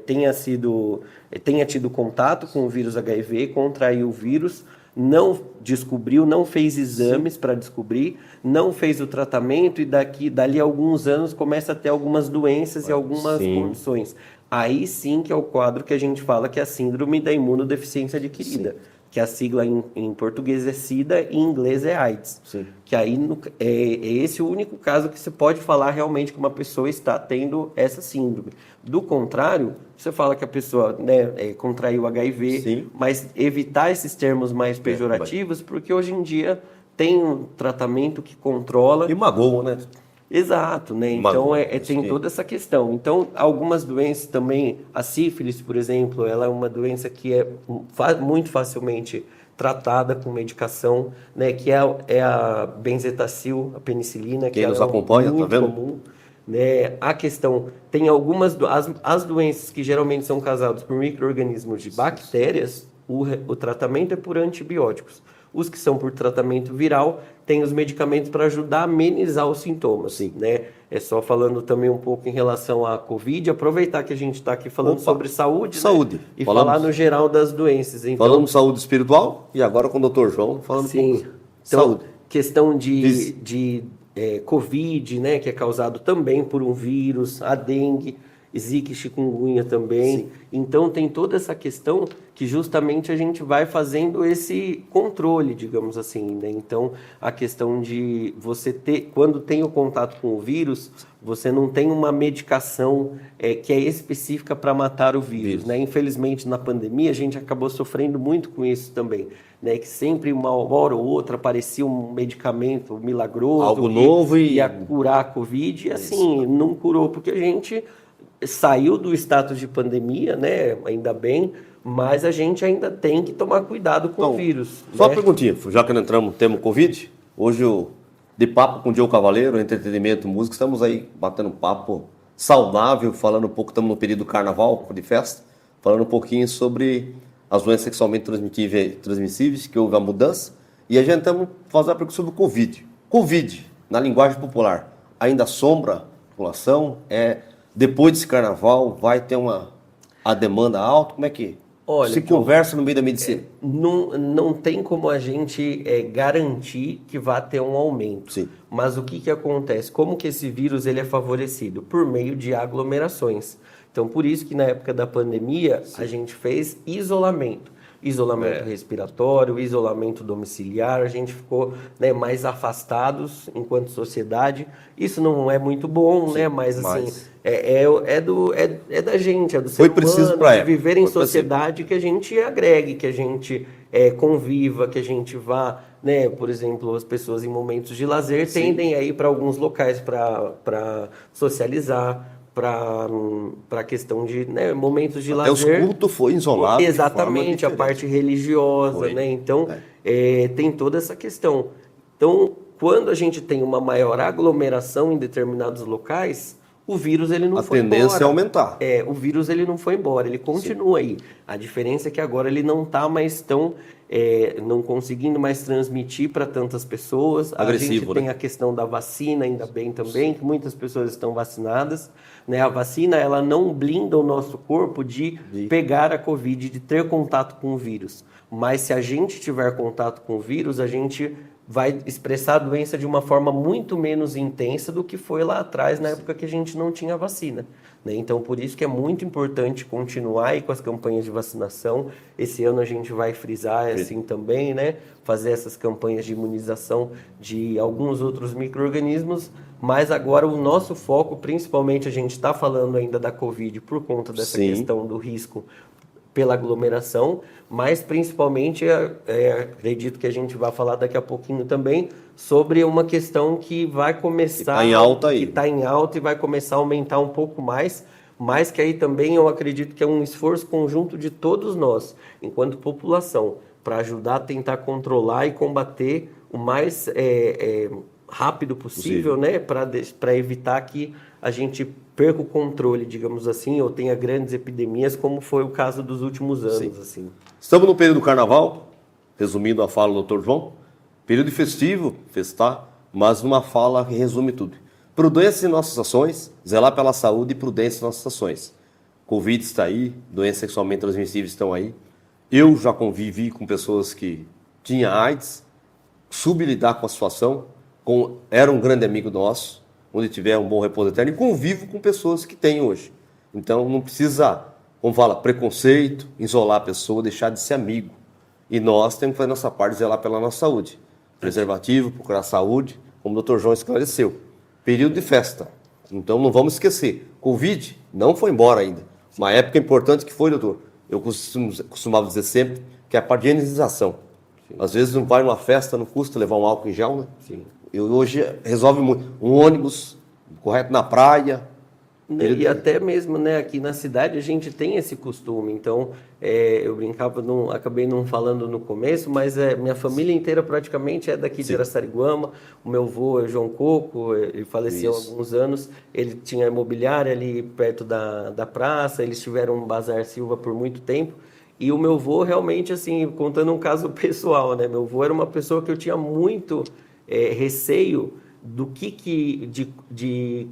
tenha tido contato com o vírus HIV, contraiu o vírus, não descobriu, não fez exames para descobrir, não fez o tratamento e dali a alguns anos começa a ter algumas doenças e algumas condições. Aí sim que é o quadro que a gente fala que é a síndrome da imunodeficiência adquirida. Que a sigla em português é SIDA e em inglês é AIDS. Sim. Que aí é esse o único caso que você pode falar realmente que uma pessoa está tendo essa síndrome. Do contrário, você fala que a pessoa, né, contraiu HIV, sim, mas evitar esses termos mais pejorativos, porque hoje em dia tem um tratamento que controla... E magoa, né? Exato, né? Então tem toda essa questão. Então, algumas doenças também, a sífilis, por exemplo, ela é uma doença que é muito facilmente tratada com medicação, né? Que é a benzetacil, a penicilina, que nos acompanha, muito tá vendo? comum. Né? A questão, tem algumas, as doenças que geralmente são causadas por micro-organismos de bactérias, o tratamento é por antibióticos. Os que são por tratamento viral têm os medicamentos para ajudar a amenizar os sintomas. Sim. Né? É só falando também um pouco em relação à Covid, aproveitar que a gente está aqui falando sobre saúde. Né? E falar no geral das doenças. Então, falamos saúde espiritual e agora com o Dr. João falando sim. Então, saúde. Questão de Covid, né, que é causado também por um vírus, a dengue, Zika e chikungunya também. Sim. Então tem toda essa questão que justamente a gente vai fazendo esse controle, digamos assim, né? Então a questão de você ter, quando tem o contato com o vírus, você não tem uma medicação que é específica para matar o vírus, né? Infelizmente na pandemia a gente acabou sofrendo muito com isso também, né? Que sempre uma hora ou outra aparecia um medicamento milagroso, algo novo e ia curar a Covid, e assim, não curou porque a gente saiu do status de pandemia, né? Ainda bem, mas a gente ainda tem que tomar cuidado com o vírus. Só uma perguntinha, já que nós entramos no tema Covid, hoje de papo com o Diogo Cavaleiro, entretenimento, música, estamos aí batendo um papo saudável, falando um pouco, estamos no período do carnaval, de festa, falando um pouquinho sobre as doenças sexualmente transmissíveis, que houve a mudança, e a gente estamos fazendo a pergunta sobre o Covid. Covid, na linguagem popular, ainda assombra a população? Depois desse carnaval, vai ter a demanda alta? Como é que se conversa no meio da medicina? Não tem como a gente garantir que vai ter um aumento. Sim. Mas o que acontece? Como que esse vírus ele é favorecido? Por meio de aglomerações. Então, por isso que na época da pandemia, sim, a gente fez isolamento. Isolamento respiratório, isolamento domiciliar, a gente ficou, né, mais afastados enquanto sociedade. Isso não é muito bom, sim, né? Mas assim, é da gente, é do ser humano, de viver em sociedade, que a gente agregue, que a gente conviva, que a gente vá, né? Por exemplo, as pessoas em momentos de lazer, sim, tendem a ir para alguns locais para socializar, para a questão de, né, momentos de Até lazer. os cultos foi isolado. Exatamente, a parte religiosa, Foi. né? Então, tem toda essa questão. Então, quando a gente tem uma maior aglomeração em determinados locais, o vírus ele não A foi tendência embora. é aumentar. O vírus ele não foi embora, ele continua aí. A diferença é que agora ele não está mais tão, não conseguindo mais transmitir para tantas pessoas. Agressivo, A gente tem né? a questão da vacina, ainda bem também, que muitas pessoas estão vacinadas. Né? A vacina ela não blinda o nosso corpo de pegar a Covid, de ter contato com o vírus. Mas se a gente tiver contato com o vírus, a gente vai expressar a doença de uma forma muito menos intensa do que foi lá atrás, na época que a gente não tinha vacina. Né? Então, por isso que é muito importante continuar aí com as campanhas de vacinação. Esse ano a gente vai frisar assim também, né? Fazer essas campanhas de imunização de alguns outros micro-organismos, mas agora o nosso foco, principalmente a gente está falando ainda da Covid por conta dessa questão do risco pela aglomeração, mas principalmente acredito que a gente vai falar daqui a pouquinho também sobre uma questão que vai começar, que está em alta aí, que está em alta e vai começar a aumentar um pouco mais, mas que aí também eu acredito que é um esforço conjunto de todos nós, enquanto população, para ajudar a tentar controlar e combater o mais rápido possível, né, para evitar que a gente perca o controle, digamos assim, ou tenha grandes epidemias, como foi o caso dos últimos anos. Assim. Estamos no período do carnaval, resumindo a fala do Dr. João, período festivo, festar, mas numa fala que resume tudo. Prudência em nossas ações, zelar pela saúde e prudência em nossas ações. Covid está aí, doenças sexualmente transmissíveis estão aí. Eu já convivi com pessoas que tinham AIDS, soube lidar com a situação, era um grande amigo nosso, onde tiver um bom repouso eterno, e convivo com pessoas que têm hoje. Então não precisa, como fala, preconceito, isolar a pessoa, deixar de ser amigo. E nós temos que fazer nossa parte, zelar pela nossa saúde. Preservativo, procurar saúde, como o Dr. João esclareceu. Período de festa. Então não vamos esquecer, Covid não foi embora ainda. Uma época importante que foi, doutor, eu costumava dizer sempre, que é a parte de higienização. Às vezes não vai numa festa, não custa levar um álcool em gel, né? Sim. Hoje resolve muito. Um ônibus correto na praia. E até mesmo, né, aqui na cidade a gente tem esse costume. Então, eu brincava, acabei não falando no começo, mas minha família inteira praticamente é daqui de Araçariguama. O meu avô é João Coco, ele faleceu há alguns anos. Ele tinha imobiliária ali perto da praça, eles tiveram um Bazar Silva por muito tempo. E o meu avô realmente, assim, contando um caso pessoal, né, meu avô era uma pessoa que eu tinha muito receio do que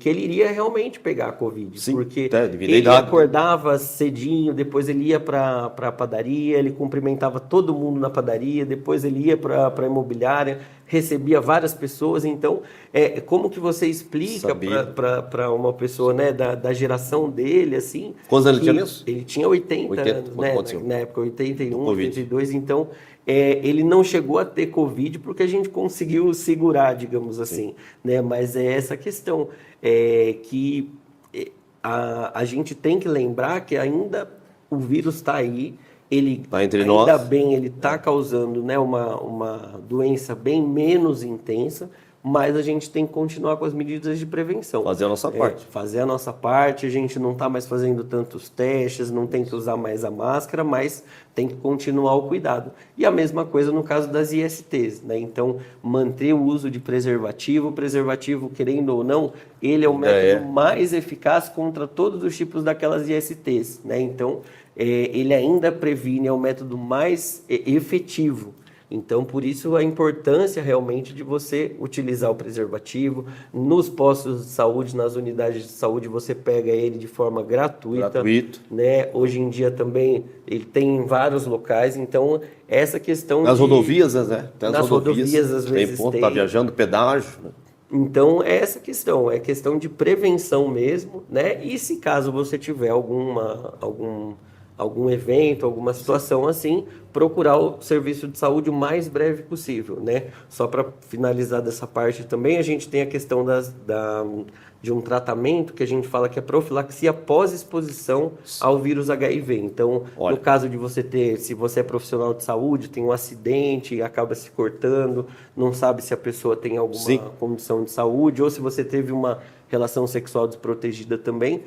ele iria realmente pegar a Covid. Sim, porque devido à ele idade. acordava cedinho, depois ele ia para a padaria, ele cumprimentava todo mundo na padaria, depois ele ia para a imobiliária, recebia várias pessoas. Então, como que você explica para uma pessoa, né, da geração dele, assim... Quantos anos ele tinha mesmo? Ele tinha 80 anos, né? Na época, 81, 82, então... ele não chegou a ter Covid porque a gente conseguiu segurar, digamos assim, né? Mas é essa questão que a gente tem que lembrar que ainda o vírus está aí, ele tá entre ainda nós. bem, ele está causando, né, uma doença bem menos intensa, mas a gente tem que continuar com as medidas de prevenção. Fazer a nossa parte. Fazer a nossa parte, a gente não está mais fazendo tantos testes, não tem que usar mais a máscara, mas tem que continuar o cuidado. E a mesma coisa no caso das ISTs, né? Então, manter o uso de preservativo. O preservativo, querendo ou não, ele é o método mais eficaz contra todos os tipos daquelas ISTs, né? Então, ele ainda previne, é o método mais efetivo. Então, por isso a importância realmente de você utilizar o preservativo. Nos postos de saúde, nas unidades de saúde, você pega ele de forma gratuita. Gratuito. Né? Hoje em dia também ele tem em vários locais, então essa questão nas rodovias, né? Nas rodovias, às vezes tem. Tá viajando, pedágio. Né? Então, é essa questão, é questão de prevenção mesmo, né? E se caso você tiver algum evento, alguma situação assim, procurar o serviço de saúde o mais breve possível, né? Só para finalizar dessa parte também, a gente tem a questão de um tratamento que a gente fala que é profilaxia pós-exposição ao vírus HIV. Então, no caso de você se você é profissional de saúde, tem um acidente, acaba se cortando, não sabe se a pessoa tem alguma condição de saúde, ou se você teve uma relação sexual desprotegida também.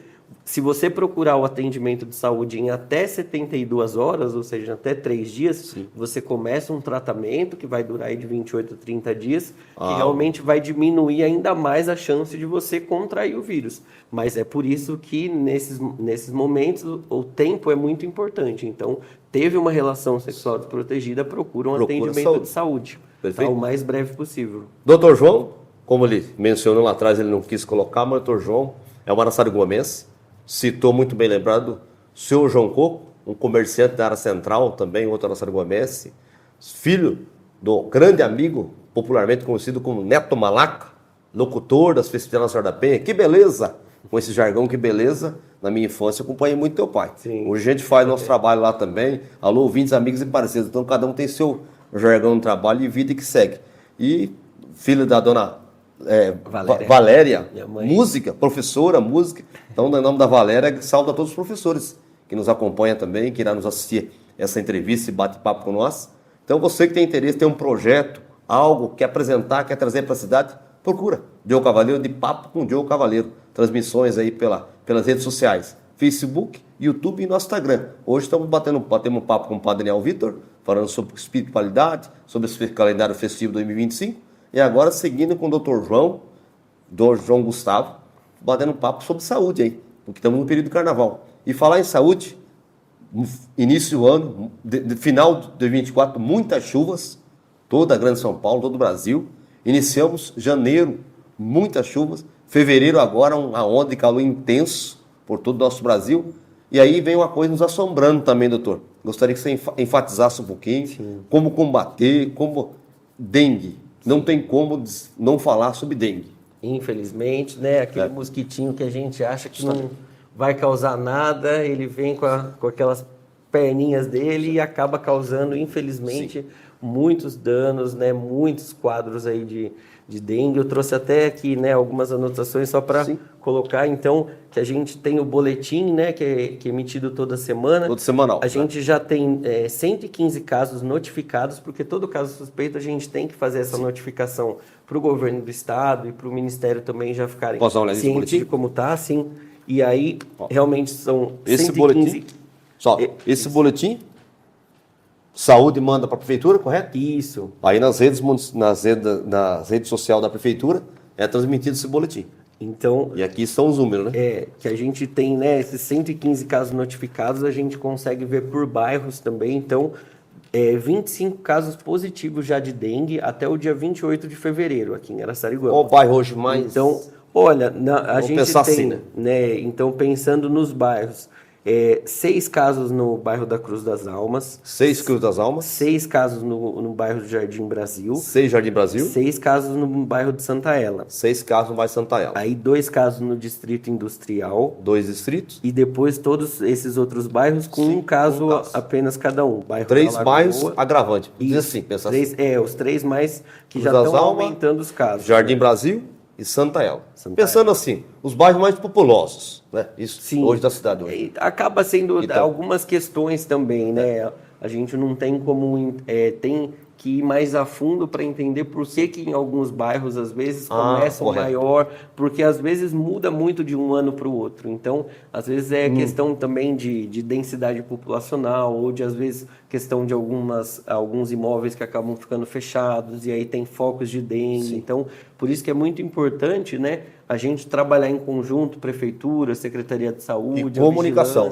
Se você procurar o atendimento de saúde em até 72 horas, ou seja, até 3 dias, você começa um tratamento que vai durar aí de 28 a 30 dias, que realmente vai diminuir ainda mais a chance de você contrair o vírus. Mas é por isso que nesses momentos o tempo é muito importante. Então, teve uma relação sexual desprotegida, procura um atendimento de saúde. Tá, o mais breve possível. Doutor João, como ele mencionou lá atrás, ele não quis colocar, mas o doutor João é um araçariguamense, citou muito bem lembrado o senhor João Coco, um comerciante da área central, também outro araçariguamense, filho do grande amigo, popularmente conhecido como Neto Malaca, locutor das festividades Nossa Senhora da Penha. Que beleza! Com esse jargão, que beleza! Na minha infância, eu acompanhei muito teu pai. Sim. Hoje a gente faz nosso trabalho lá também. Alô, ouvintes, amigos e parceiros. Então, cada um tem seu jargão no trabalho e vida que segue. E filho da dona Valéria, música, professora, música. Então, em nome da Valéria, saúdo a todos os professores que nos acompanham também, que irá nos assistir essa entrevista e bate-papo com nós. Então, você que tem interesse, tem um projeto, algo, quer apresentar, quer trazer para a cidade, procura Diogo Cavaleiro, de Papo com Diogo Cavaleiro. Transmissões aí pelas redes sociais, Facebook, YouTube e nosso Instagram. Hoje estamos batendo um papo com o Padre Daniel Vitor, falando sobre espiritualidade, sobre esse calendário festivo 2025. E agora seguindo com o Dr. João Gustavo, batendo um papo sobre saúde aí, porque estamos no período do carnaval. E falar em saúde, início do ano, final de 2024, muitas chuvas, toda a Grande São Paulo, todo o Brasil. Iniciamos janeiro, muitas chuvas. Fevereiro agora, uma onda de calor intenso por todo o nosso Brasil. E aí vem uma coisa nos assombrando também, doutor. Gostaria que você enfatizasse um pouquinho como combater, como dengue. Não tem como não falar sobre dengue. Infelizmente, né? Aquele mosquitinho que a gente acha que não vai causar nada, ele vem com aquelas perninhas dele e acaba causando, infelizmente, muitos danos, né? Muitos quadros aí de dengue. Eu trouxe até aqui, né, algumas anotações só para colocar, então, que a gente tem o boletim, né, que é emitido toda semana. Todo semanal. A gente já tem 115 casos notificados, porque todo caso suspeito a gente tem que fazer essa notificação para o governo do estado e para o ministério também já ficarem cientes de como está, sim. E aí, realmente são esse 115... Esse boletim, saúde manda para a prefeitura, correto? Isso. Aí nas redes sociais da prefeitura é transmitido esse boletim. Então, e aqui estão os números, né? Que a gente tem, né, esses 115 casos notificados, a gente consegue ver por bairros também. Então, 25 casos positivos já de dengue até o dia 28 de fevereiro, aqui em Araçariguama. Qual bairro hoje mais? Então, olha, a gente tem, assim, né? Então, pensando nos bairros, 6 casos no bairro da Cruz das Almas. 6 Cruz das Almas. 6 casos no bairro do Jardim Brasil. 6 Jardim Brasil. 6 casos no bairro de Santa Ela. 6 casos no bairro de Santa Ela. Aí 2 casos no Distrito Industrial. 2 distritos. E depois todos esses outros bairros com um caso apenas cada um. Bairro 3 bairros agravante. Diz assim, pensa assim. Os 3 mais que Cruz já estão Almas, aumentando os casos. Jardim Brasil e Santa Ela. Pensando assim, os bairros mais populosos, né? Isso. Sim. Hoje da cidade hoje. Acaba sendo algumas questões também, né? A gente não tem como tem que ir mais a fundo para entender por que em alguns bairros às vezes começam maior, porque às vezes muda muito de um ano para o outro. Então, às vezes é questão também de densidade populacional, ou de às vezes questão de alguns imóveis que acabam ficando fechados e aí tem focos de dengue. Sim. Então, por isso que é muito importante, né, a gente trabalhar em conjunto, prefeitura, Secretaria de Saúde, e comunicação.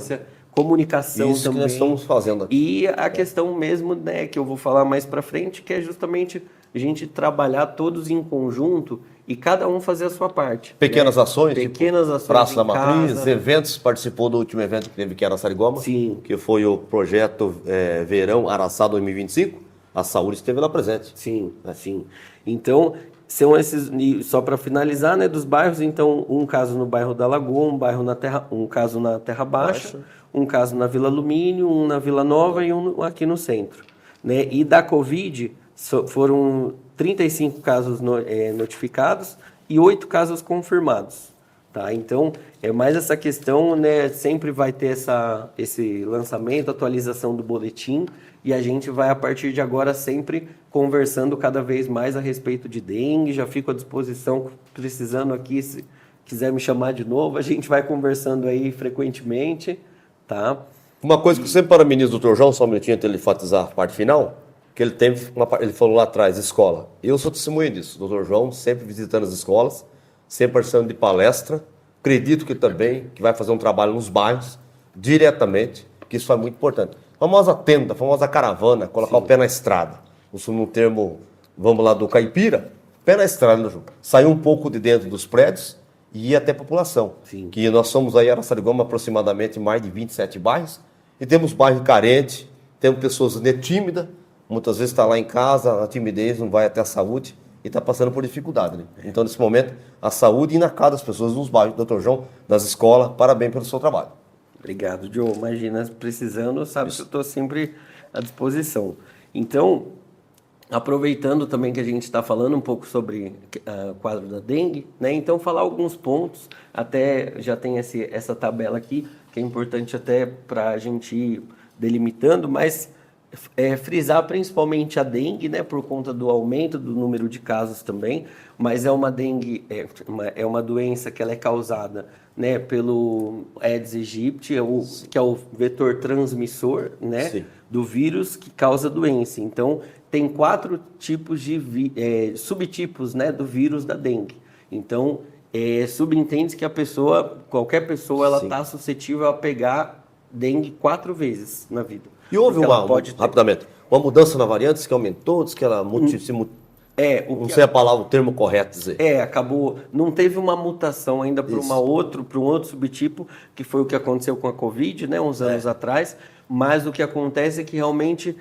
Comunicação isso também. Que nós estamos fazendo aqui. E a questão mesmo, né, que eu vou falar mais para frente, que é justamente a gente trabalhar todos em conjunto e cada um fazer a sua parte. Pequenas ações, pequenas ações Praça da Matriz, eventos, participou do último evento que teve aqui em Araçariguama, sim, que foi o projeto Verão Araçá 2025, a saúde esteve lá presente. Sim, assim. Então, são esses, só para finalizar, né, dos bairros, então, um caso no bairro da Lagoa, um caso na Terra Baixa, um caso na Vila Alumínio, um na Vila Nova e um aqui no centro. Né? E da Covid, foram 35 casos notificados e 8 casos confirmados. Tá? Então, é mais essa questão, né? Sempre vai ter esse lançamento, atualização do boletim, e a gente vai, a partir de agora, sempre conversando cada vez mais a respeito de dengue. Já fico à disposição, precisando aqui, quiser me chamar de novo, a gente vai conversando aí frequentemente, tá? Uma coisa que eu sempre parabenizo o Dr. João, só um minutinho até ele enfatizar a parte final, que ele falou lá atrás, escola. Eu sou testemunha disso. O Dr. João sempre visitando as escolas, sempre participando de palestra. Acredito que também que vai fazer um trabalho nos bairros, diretamente, que isso é muito importante. A famosa tenda, a famosa caravana, colocar o pé na estrada. Isso no termo, vamos lá, do caipira, pé na estrada, né, João? Sair um pouco de dentro dos prédios e ir até a população. Sim. Que nós somos aí, Araçariguama, aproximadamente mais de 27 bairros, e temos bairros carentes, temos pessoas tímidas, muitas vezes está lá em casa, a timidez não vai até a saúde e está passando por dificuldade. Né? Então, nesse momento, a saúde e na casa das pessoas nos bairros, Dr. João, nas escolas, parabéns pelo seu trabalho. Obrigado, Joe. Imagina, precisando, sabe que eu estou sempre à disposição. Então, aproveitando também que a gente está falando um pouco sobre o quadro da dengue, né? Então, falar alguns pontos, até já tem essa tabela aqui, que é importante até para a gente ir delimitando, mas frisar principalmente a dengue, né, por conta do aumento do número de casos também, mas é uma dengue, é uma doença que ela é causada, né, pelo Aedes aegypti, que é o vetor transmissor, né, do vírus que causa doença. Então, tem 4 tipos de subtipos, né, do vírus da dengue. Então, subentende que qualquer pessoa, ela está suscetível a pegar dengue 4 vezes na vida. E houve rapidamente, uma mudança na variante, que aumentou, diz que ela não sei a palavra, o termo correto dizer. Acabou, não teve uma mutação ainda para um outro subtipo, que foi o que aconteceu com a Covid, né, uns anos atrás, mas o que acontece é que realmente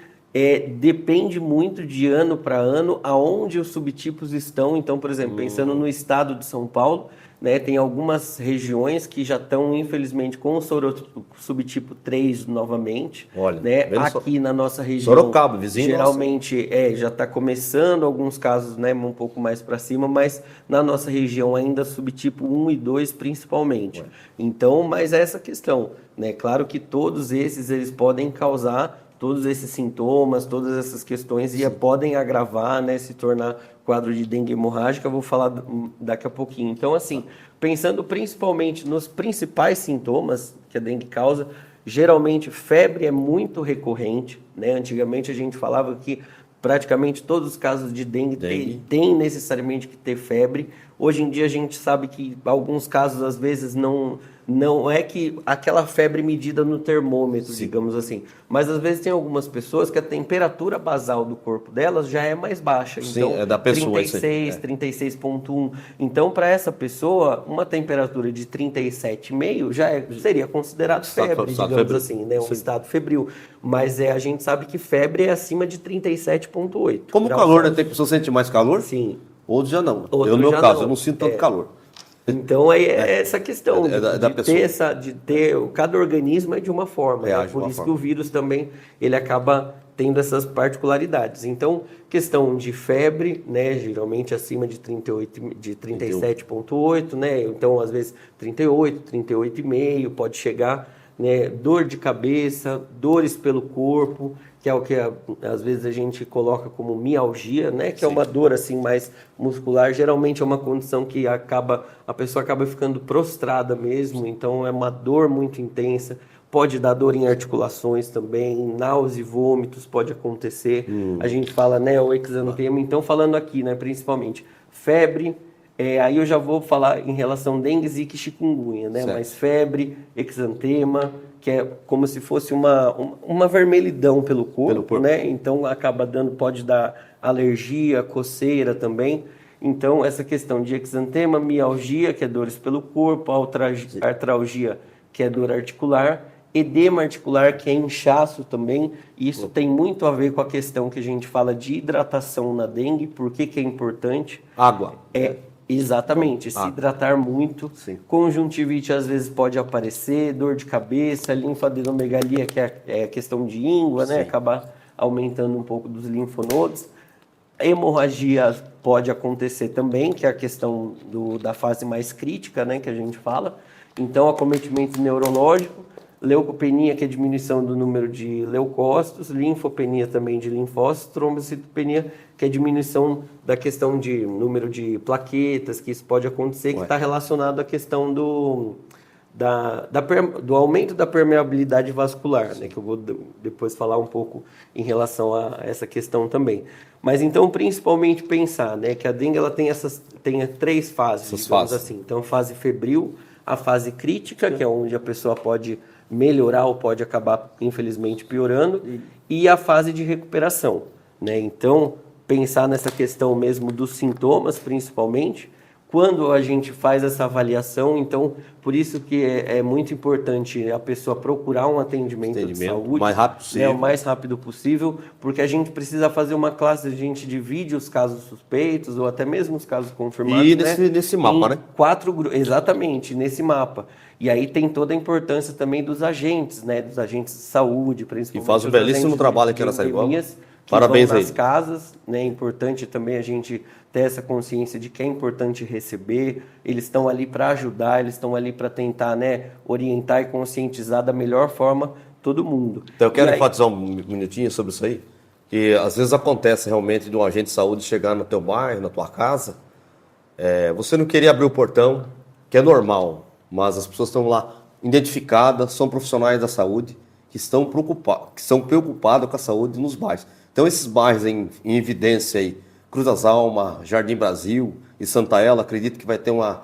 depende muito de ano para ano aonde os subtipos estão. Então, por exemplo, pensando no estado de São Paulo, né, tem algumas regiões que já estão, infelizmente, com o subtipo 3 novamente. Olha, né? Aqui na nossa região, Sorocaba, vizinho geralmente já está começando alguns casos, né, um pouco mais para cima, mas na nossa região ainda subtipo 1 e 2 principalmente. Então, mas é essa questão, né? Claro que todos esses eles podem causar todos esses sintomas, todas essas questões e podem agravar, né, se tornar quadro de dengue hemorrágica. Eu vou falar daqui a pouquinho. Então, assim, pensando principalmente nos principais sintomas que a dengue causa, geralmente febre é muito recorrente, né? Antigamente a gente falava que praticamente todos os casos de dengue tem necessariamente que ter febre. Hoje em dia a gente sabe que alguns casos às vezes não é que aquela febre medida no termômetro, digamos assim, mas às vezes tem algumas pessoas que a temperatura basal do corpo delas já é mais baixa. Então, é da pessoa, 36, 36,1. Então, para essa pessoa, uma temperatura de 37,5 seria considerado febre, digamos assim, né? Um estado febril. Mas a gente sabe que febre é acima de 37,8. Como o calor, né? Tem pessoas que sentem mais calor? Sim. Outros já não. No meu caso, eu não sinto tanto calor. Então, essa questão de ter cada organismo é de uma forma. Né? Por isso que o vírus também ele acaba tendo essas particularidades. Então, questão de febre, né? Geralmente acima de 37,8, né? Então, às vezes 38, 38,5 pode chegar, né? Dor de cabeça, dores pelo corpo, que é o que às vezes a gente coloca como mialgia, né? Que é uma dor assim mais muscular. Geralmente é uma condição que a pessoa acaba ficando prostrada mesmo, então é uma dor muito intensa. Pode dar dor em articulações também, náuseas e vômitos pode acontecer. A gente fala, né, o exantema. Então, falando aqui, né, principalmente febre, aí eu já vou falar em relação a dengue, zika e chikungunya, né? Mas febre, exantema, que é como se fosse uma vermelhidão pelo corpo, né? Então pode dar alergia, coceira também. Então, essa questão de exantema, mialgia, que é dores pelo corpo, artralgia, que é dor articular, edema articular, que é inchaço também. Isso tem muito a ver com a questão que a gente fala de hidratação na dengue. Por que é importante? Água. Exatamente, se hidratar muito. Conjuntivite às vezes pode aparecer, dor de cabeça, linfadenomegalia, que é a questão de íngua, né? Acabar aumentando um pouco dos linfonodos. Hemorragia pode acontecer também, que é a questão da fase mais crítica, né? Que a gente fala. Então, acometimento neurológico, leucopenia, que é a diminuição do número de leucócitos, linfopenia também de linfócitos, trombocitopenia, que é a diminuição da questão de número de plaquetas, que isso pode acontecer, que está relacionado à questão do aumento da permeabilidade vascular, né, que eu vou depois falar um pouco em relação a essa questão também. Mas então, principalmente pensar, né, que a dengue ela tem 3 fases, digamos assim. Então, fase febril, a fase crítica, que é onde a pessoa pode melhorar ou pode acabar, infelizmente, piorando, e a fase de recuperação, né? Então, pensar nessa questão mesmo dos sintomas, principalmente, quando a gente faz essa avaliação, então, por isso que é muito importante a pessoa procurar um atendimento de saúde mais rápido possível. O mais rápido possível, porque a gente precisa fazer uma classe, a gente divide os casos suspeitos ou até mesmo os casos confirmados. E nesse mapa, né? 4 grupos, exatamente, nesse mapa. E aí tem toda a importância também dos agentes, né? Dos agentes de saúde, principalmente. E faz um belíssimo trabalho aqui na Araçariguama. Parabéns aí. Nas casas, né? É importante também a gente ter essa consciência de que é importante receber. Eles estão ali para ajudar, eles estão ali para tentar, né, orientar e conscientizar da melhor forma todo mundo. Então eu quero enfatizar um minutinho sobre isso aí, que às vezes acontece realmente de um agente de saúde chegar no teu bairro, na tua casa, você não queria abrir o portão, que é normal, mas as pessoas estão lá identificadas, são profissionais da saúde, que são preocupados com a saúde nos bairros. Então, esses bairros em evidência aí, Cruz das Almas, Jardim Brasil e Santa Ela, acredito que vai ter uma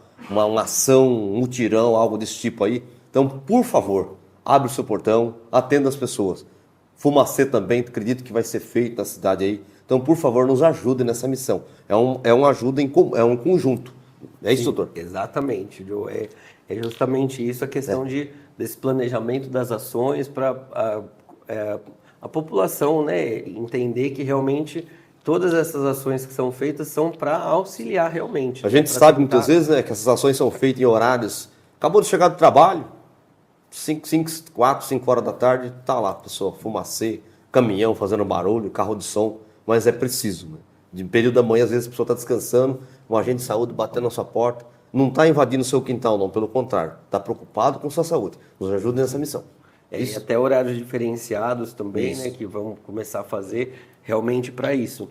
ação, um mutirão, algo desse tipo aí. Então, por favor, abre o seu portão, atenda as pessoas. Fumacê também, acredito que vai ser feito na cidade aí. Então, por favor, nos ajude nessa missão. É uma ajuda, é um conjunto. É isso, doutor? Exatamente, Joe. É justamente isso, a questão desse planejamento das ações para a população, né, entender que realmente todas essas ações que são feitas são para auxiliar realmente. A gente sabe muitas vezes, né, que essas ações são feitas em horários... Acabou de chegar do trabalho, 4, 5 horas da tarde, tá lá a pessoa, fumacê, caminhão fazendo barulho, carro de som, mas é preciso. Né? De período da manhã, às vezes a pessoa está descansando, um agente de saúde batendo na sua porta, não está invadindo o seu quintal, não, pelo contrário, está preocupado com sua saúde. Nos ajude nessa missão. E até horários diferenciados também, né, que vão começar a fazer realmente para isso.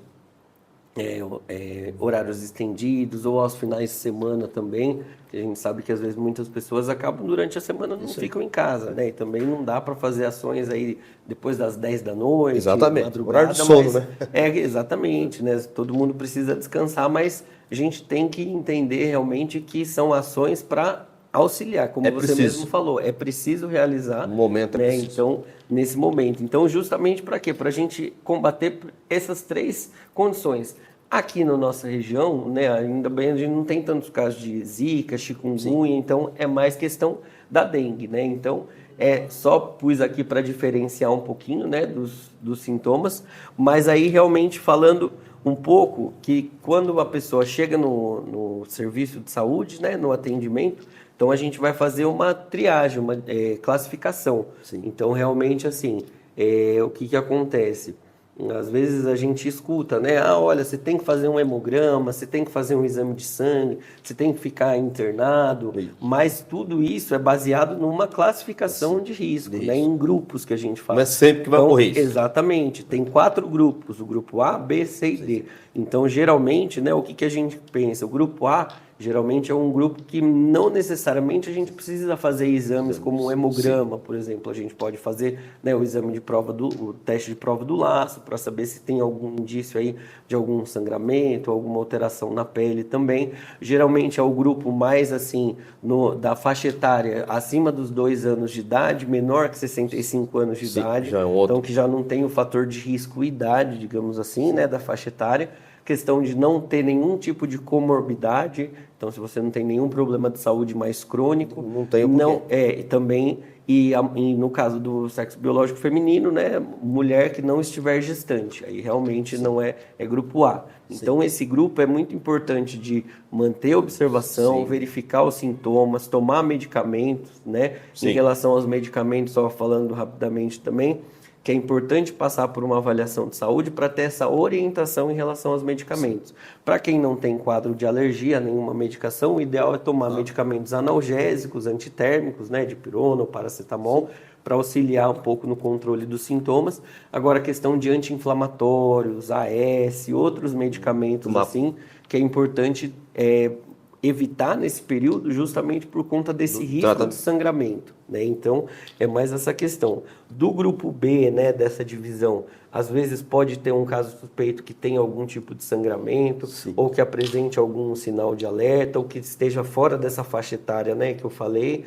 Horários estendidos ou aos finais de semana também, que a gente sabe que às vezes muitas pessoas acabam durante a semana não ficam em casa, né? E também não dá para fazer ações aí depois das 10 da noite, exatamente, horário de sono, né? Exatamente, né? Todo mundo precisa descansar, mas a gente tem que entender realmente que são ações para auxiliar, como você mesmo falou, é preciso realizar no momento, né? Então, nesse momento. Então, justamente para quê? Para a gente combater essas 3 condições. Aqui na nossa região, né, ainda bem a gente não tem tantos casos de zika, chikungunya, então é mais questão da dengue, né? Então, só pus aqui para diferenciar um pouquinho, né, dos sintomas, mas aí realmente falando um pouco que quando a pessoa chega no serviço de saúde, né, no atendimento, então a gente vai fazer uma triagem, uma classificação. Sim. Então realmente assim, o que acontece? Às vezes a gente escuta, né? Olha, você tem que fazer um hemograma, você tem que fazer um exame de sangue, você tem que ficar internado, mas tudo isso é baseado numa classificação de risco, né? Em grupos que a gente faz. Não é sempre que vai ocorrer isso. Exatamente. Tem 4 grupos, o grupo A, B, C e D. Então, geralmente, né, o que a gente pensa? O grupo A, geralmente, é um grupo que não necessariamente a gente precisa fazer exames como um hemograma, por exemplo. A gente pode fazer, né, o exame de prova o teste de prova do laço, para saber se tem algum indício aí de algum sangramento, alguma alteração na pele também. Geralmente é o grupo mais, assim, da faixa etária acima dos 2 anos de idade, menor que 65 anos de idade. Já é outro. Então, que já não tem o fator de risco idade, digamos assim, né, da faixa etária. Questão de não ter nenhum tipo de comorbidade. Então, se você não tem nenhum problema de saúde mais crônico, não tem também e no caso do sexo biológico feminino, né, mulher que não estiver gestante, aí realmente não é grupo A. Então esse grupo é muito importante de manter a observação, verificar os sintomas, tomar medicamentos, né? Em relação aos medicamentos, só falando rapidamente também, que é importante passar por uma avaliação de saúde para ter essa orientação em relação aos medicamentos. Para quem não tem quadro de alergia a nenhuma medicação, o ideal é tomar medicamentos analgésicos, antitérmicos, né, dipirona ou paracetamol, para auxiliar um pouco no controle dos sintomas. Agora, a questão de anti-inflamatórios, AS, outros medicamentos assim, que é importante evitar nesse período justamente por conta desse risco de sangramento, né? Então, é mais essa questão. Do grupo B, né, dessa divisão, às vezes pode ter um caso suspeito que tenha algum tipo de sangramento, ou que apresente algum sinal de alerta, ou que esteja fora dessa faixa etária, né, que eu falei,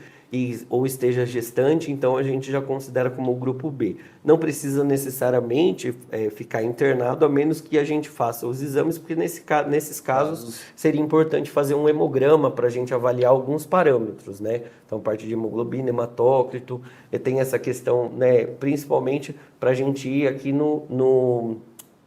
ou esteja gestante, então a gente já considera como o grupo B. Não precisa necessariamente ficar internado, a menos que a gente faça os exames, porque nesses casos seria importante fazer um hemograma para a gente avaliar alguns parâmetros, né? Então, parte de hemoglobina, hematócrito, tem essa questão, né, principalmente para a gente ir aqui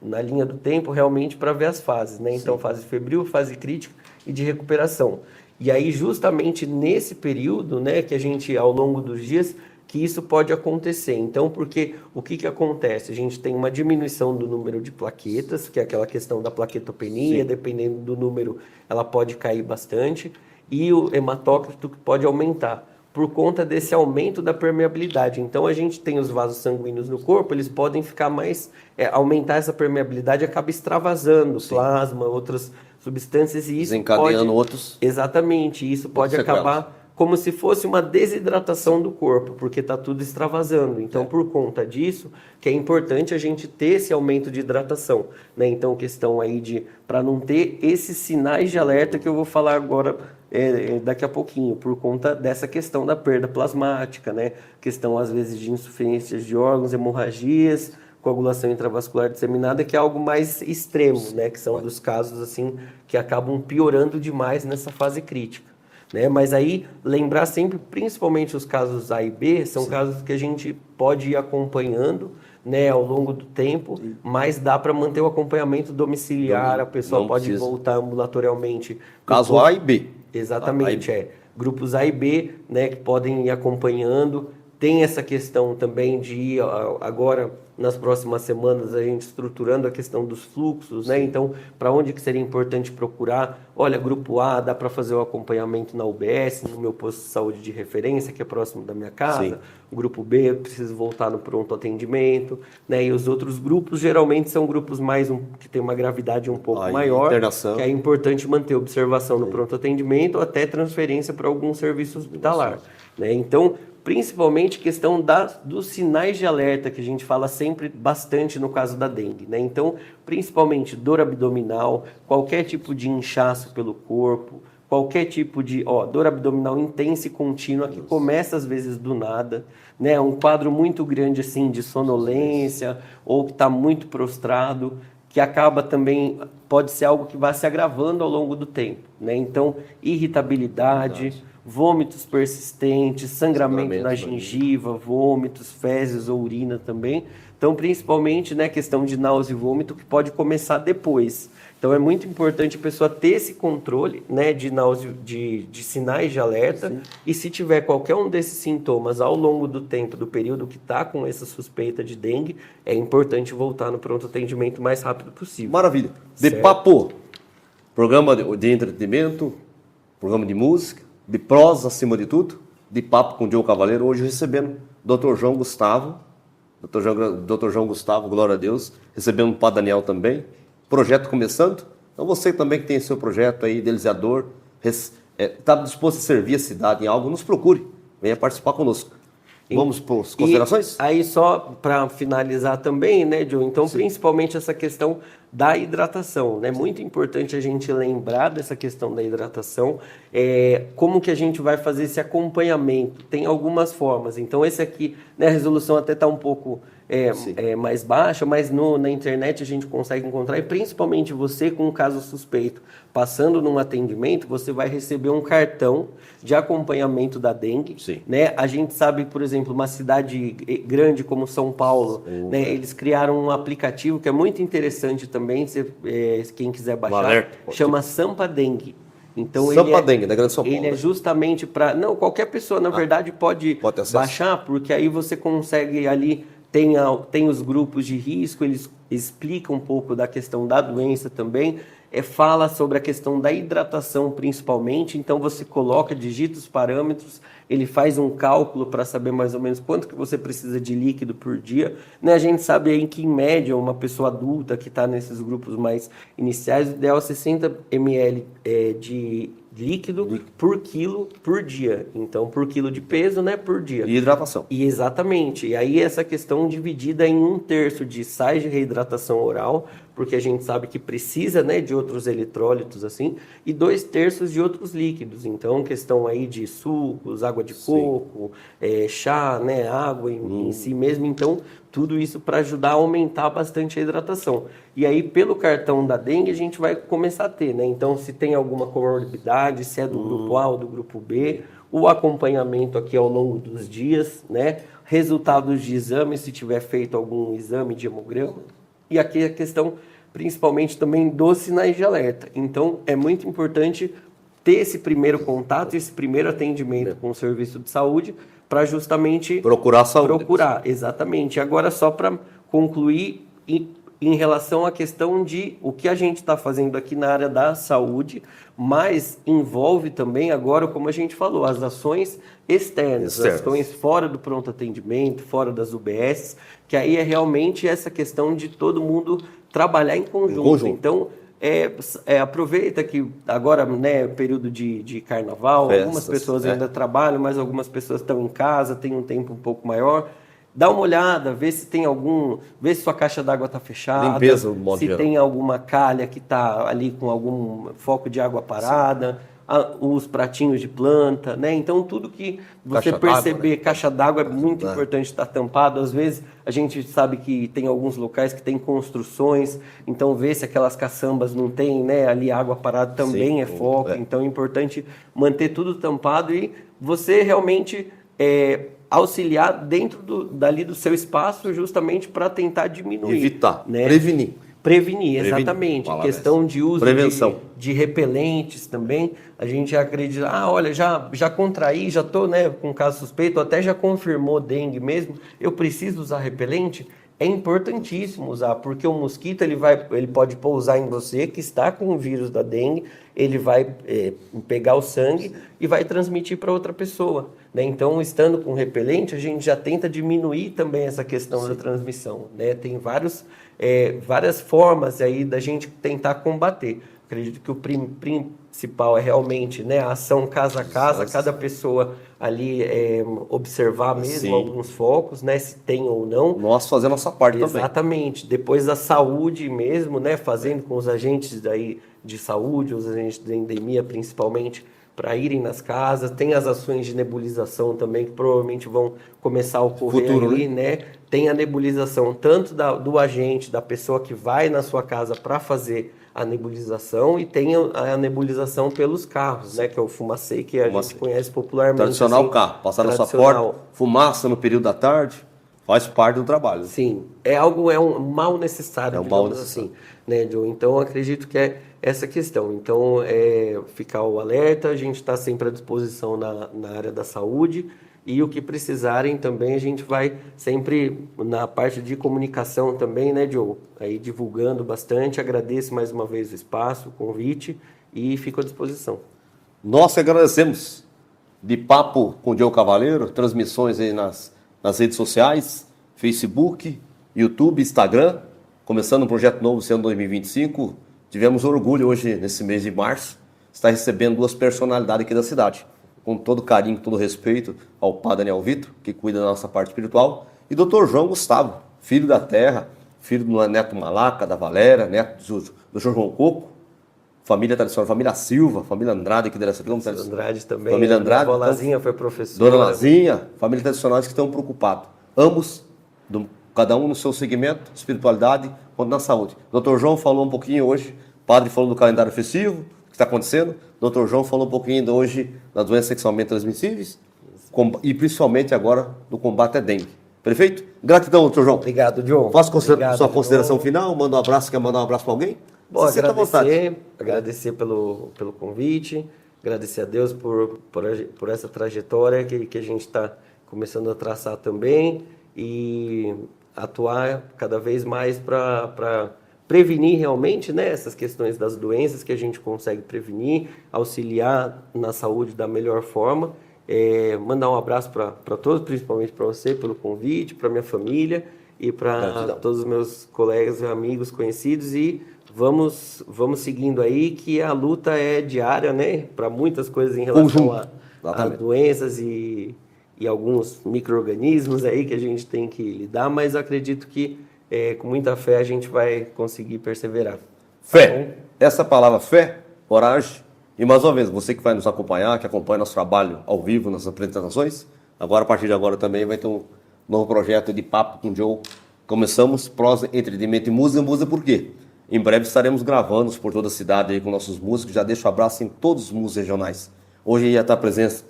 na linha do tempo, realmente para ver as fases, né? Então, fase febril, fase crítica e de recuperação. E aí, justamente nesse período, né, que a gente, ao longo dos dias, que isso pode acontecer. Então, porque o que acontece? A gente tem uma diminuição do número de plaquetas, que é aquela questão da plaquetopenia, dependendo do número, ela pode cair bastante, e o hematócrito que pode aumentar, por conta desse aumento da permeabilidade. Então, a gente tem os vasos sanguíneos no corpo, eles podem ficar mais... aumentar essa permeabilidade acaba extravasando plasma, outras substâncias, e isso desencadeando outros. Exatamente, isso pode acabar como se fosse uma desidratação do corpo, porque está tudo extravasando. Então, por conta disso, que é importante a gente ter esse aumento de hidratação, né? Então, questão aí para não ter esses sinais de alerta que eu vou falar agora daqui a pouquinho, por conta dessa questão da perda plasmática, né? Questão, às vezes, de insuficiências de órgãos, hemorragias, coagulação intravascular disseminada, que é algo mais extremo, né? Que são dos casos assim que acabam piorando demais nessa fase crítica, né? Mas aí lembrar sempre, principalmente os casos A e B, são casos que a gente pode ir acompanhando, né, ao longo do tempo, mas dá para manter o acompanhamento domiciliar, a pessoa pode voltar ambulatorialmente. Caso A e B. Exatamente, grupos A e B, né, que podem ir acompanhando. Tem essa questão também de ir agora, nas próximas semanas, a gente estruturando a questão dos fluxos, né? Então, para onde que seria importante procurar? Olha, grupo A, dá para fazer o acompanhamento na UBS, no meu posto de saúde de referência, que é próximo da minha casa. O grupo B, eu preciso voltar no pronto atendimento, né? E os outros grupos, geralmente, são grupos mais que tem uma gravidade um pouco maior, que é importante manter observação no pronto atendimento, até transferência para algum serviço hospitalar, né? Então, principalmente questão dos sinais de alerta, que a gente fala sempre bastante no caso da dengue, né? Então, principalmente dor abdominal, qualquer tipo de inchaço pelo corpo, qualquer tipo de dor abdominal intensa e contínua, que começa às vezes do nada, né? Um quadro muito grande assim de sonolência, ou que está muito prostrado, que acaba também, pode ser algo que vai se agravando ao longo do tempo, né? Então, irritabilidade, vômitos persistentes, sangramento na gengiva, vômitos, fezes ou urina também. Então, principalmente, né, questão de náusea e vômito, que pode começar depois. Então, é muito importante a pessoa ter esse controle, né, de náusea, de sinais de alerta. E se tiver qualquer um desses sintomas ao longo do tempo, do período que está com essa suspeita de dengue, é importante voltar no pronto atendimento o mais rápido possível. Maravilha. De papo, programa de entretenimento, programa de música, de prosa acima de tudo, de papo com o Diogo Cavaleiro, hoje recebendo Dr. João Gustavo, Dr. João Gustavo, glória a Deus, recebendo o Padre Daniel também, projeto começando. Então você também que tem seu projeto aí, idealizador, está disposto a servir a cidade em algo, nos procure, venha participar conosco. Vamos para as considerações? E aí só para finalizar também, né, Joe? Então, principalmente essa questão da hidratação, né? Muito importante a gente lembrar dessa questão da hidratação. Como que a gente vai fazer esse acompanhamento? Tem algumas formas. Então, esse aqui, né, a resolução até está um pouco mais baixa, mas na internet a gente consegue encontrar, e principalmente você com um caso suspeito, passando num atendimento, você vai receber um cartão de acompanhamento da dengue, né? A gente sabe, por exemplo, uma cidade grande como São Paulo, né? Eles criaram um aplicativo que é muito interessante também, quem quiser baixar, chama Sampa Dengue. Então, Sampa Dengue, da Grande São Paulo. Ele é justamente para... Não, qualquer pessoa, na verdade, pode baixar, porque aí você consegue ali... Tem os grupos de risco, eles explica um pouco da questão da doença também, fala sobre a questão da hidratação principalmente, então você coloca, digita os parâmetros, ele faz um cálculo para saber mais ou menos quanto que você precisa de líquido por dia, né? A gente sabe aí que em média uma pessoa adulta que está nesses grupos mais iniciais, o ideal é 60 ml de líquido por quilo por dia, então por quilo de peso, né, por dia. E hidratação. E exatamente, e aí essa questão dividida em 1/3 de sais de reidratação oral, porque a gente sabe que precisa, né, de outros eletrólitos assim, e 2/3 de outros líquidos, então questão aí de sucos, água de coco, chá, né, água em si mesmo, então tudo isso para ajudar a aumentar bastante a hidratação. E aí pelo cartão da dengue a gente vai começar a ter, né, então se tem alguma comorbidade, se é do grupo A ou do grupo B, o acompanhamento aqui ao longo dos dias, né? Resultados de exame, se tiver feito algum exame de hemograma. E aqui a questão, principalmente também dos sinais de alerta. Então, é muito importante ter esse primeiro contato, esse primeiro atendimento com o serviço de saúde, para justamente... Procurar saúde. Procurar, exatamente. Agora, só para concluir... Em relação à questão de o que a gente está fazendo aqui na área da saúde, mas envolve também agora, como a gente falou, as ações externas, as ações fora do pronto atendimento, fora das UBS, que aí é realmente essa questão de todo mundo trabalhar em conjunto. Então, aproveita que agora, né, período de carnaval, algumas pessoas ainda trabalham, mas algumas pessoas estão em casa, têm um tempo um pouco maior. Dá uma olhada, vê se tem vê se sua caixa d'água está fechada, limpeza, modo se geral. Tem alguma calha que está ali com algum foco de água parada, os pratinhos de planta, né? Então tudo que você perceber, caixa d'água é muito importante estar tampado. Às vezes a gente sabe que tem alguns locais que tem construções, então ver se aquelas caçambas não tem, né, ali água parada também é foco. Então é importante manter tudo tampado e você realmente auxiliar dentro dali do seu espaço justamente para tentar diminuir. Evitar, né? Prevenir, exatamente. Questão de uso de repelentes também. A gente acredita, olha, já contraí, já estou, né, com caso suspeito, até já confirmou dengue mesmo, eu preciso usar repelente? É importantíssimo usar, porque o mosquito ele pode pousar em você que está com o vírus da dengue, ele vai pegar o sangue e vai transmitir para outra pessoa. Né? Então, estando com repelente, a gente já tenta diminuir também essa questão da transmissão. Né? Tem várias formas aí da gente tentar combater. Acredito que o principal é realmente, né, a ação casa a casa, cada pessoa ali observar mesmo alguns focos, né, se tem ou não. Nós fazendo a nossa parte também. Exatamente. Depois a saúde mesmo, né, fazendo com os agentes daí de saúde, os agentes da endemia principalmente, para irem nas casas. Tem as ações de nebulização também, que provavelmente vão começar a ocorrer ali, né? Tem a nebulização tanto do agente, da pessoa que vai na sua casa para fazer a nebulização, e tem a nebulização pelos carros, né? Que é o fumacê, que a gente conhece popularmente. Tradicional assim, carro, passar na sua porta, fumaça no período da tarde, faz parte do trabalho. Sim, é um mal necessário, digamos assim, né, Joe? Então, acredito que é essa questão. Então, ficar o alerta, a gente está sempre à disposição na área da saúde, e o que precisarem também a gente vai sempre na parte de comunicação também, né, Joe? Aí divulgando bastante. Agradeço mais uma vez o espaço, o convite, e fico à disposição. Nós que agradecemos. De papo com o Joe Cavaleiro, transmissões aí nas redes sociais, Facebook, YouTube, Instagram, começando um projeto novo esse ano 2025. Tivemos orgulho hoje, nesse mês de março, estar recebendo 2 personalidades aqui da cidade. Com todo carinho, todo respeito ao Padre Daniel Vitor, que cuida da nossa parte espiritual, e Dr. João Gustavo, filho da terra, filho do Neto Malaca, da Valéria, neto do Sr. João Coco, família tradicional, família Silva, família Andrade, que deve ser Andrade também. Família Andrade. Dona Lazinha foi professora. Dona Lazinha, família tradicionais que estão preocupados. Ambos, cada um no seu segmento, espiritualidade, quanto na saúde. Dr. João falou um pouquinho hoje, o padre falou do calendário festivo, que está acontecendo. Dr. João falou um pouquinho hoje das doenças sexualmente transmissíveis e principalmente agora do combate à dengue. Perfeito? Gratidão, Dr. João. Obrigado, João. Faço sua consideração final, manda um abraço, quer mandar um abraço para alguém? Bom, agradecer pelo convite, agradecer a Deus por essa trajetória que a gente está começando a traçar também, e atuar cada vez mais para prevenir realmente, né, essas questões das doenças que a gente consegue prevenir, auxiliar na saúde da melhor forma. Mandar um abraço para todos, principalmente para você, pelo convite, para minha família e para todos os meus colegas, amigos, conhecidos, e vamos seguindo aí, que a luta é diária, né, para muitas coisas em relação a doenças e alguns micro-organismos aí que a gente tem que lidar, mas eu acredito que com muita fé a gente vai conseguir perseverar. Fé. Essa palavra fé, coragem. E mais uma vez, você que vai nos acompanhar, que acompanha nosso trabalho ao vivo nas apresentações, agora, a partir de agora também vai ter um novo projeto de Papo com o Joe. Começamos prosa, entretenimento e música. Música por quê? Em breve estaremos gravando por toda a cidade aí com nossos músicos. Já deixo um abraço em todos os músicos regionais. Hoje ia estar presença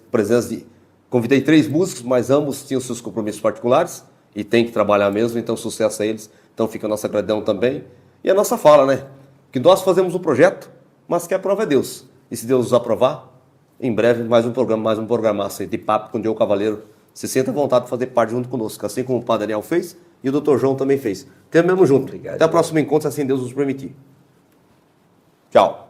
de... Convidei 3 músicos, mas ambos tinham seus compromissos particulares e tem que trabalhar mesmo, então sucesso a eles. Então fica a nossa gratidão também. E a nossa fala, né? Que nós fazemos um projeto, mas que a prova é Deus. E se Deus nos aprovar, em breve mais um programaço aí de Papo com o Diogo Cavaleiro. Se sinta à vontade de fazer parte junto conosco, assim como o Padre Daniel fez e o Dr. João também fez. Temos mesmo junto. Obrigado. Até o próximo encontro, se assim Deus nos permitir. Tchau.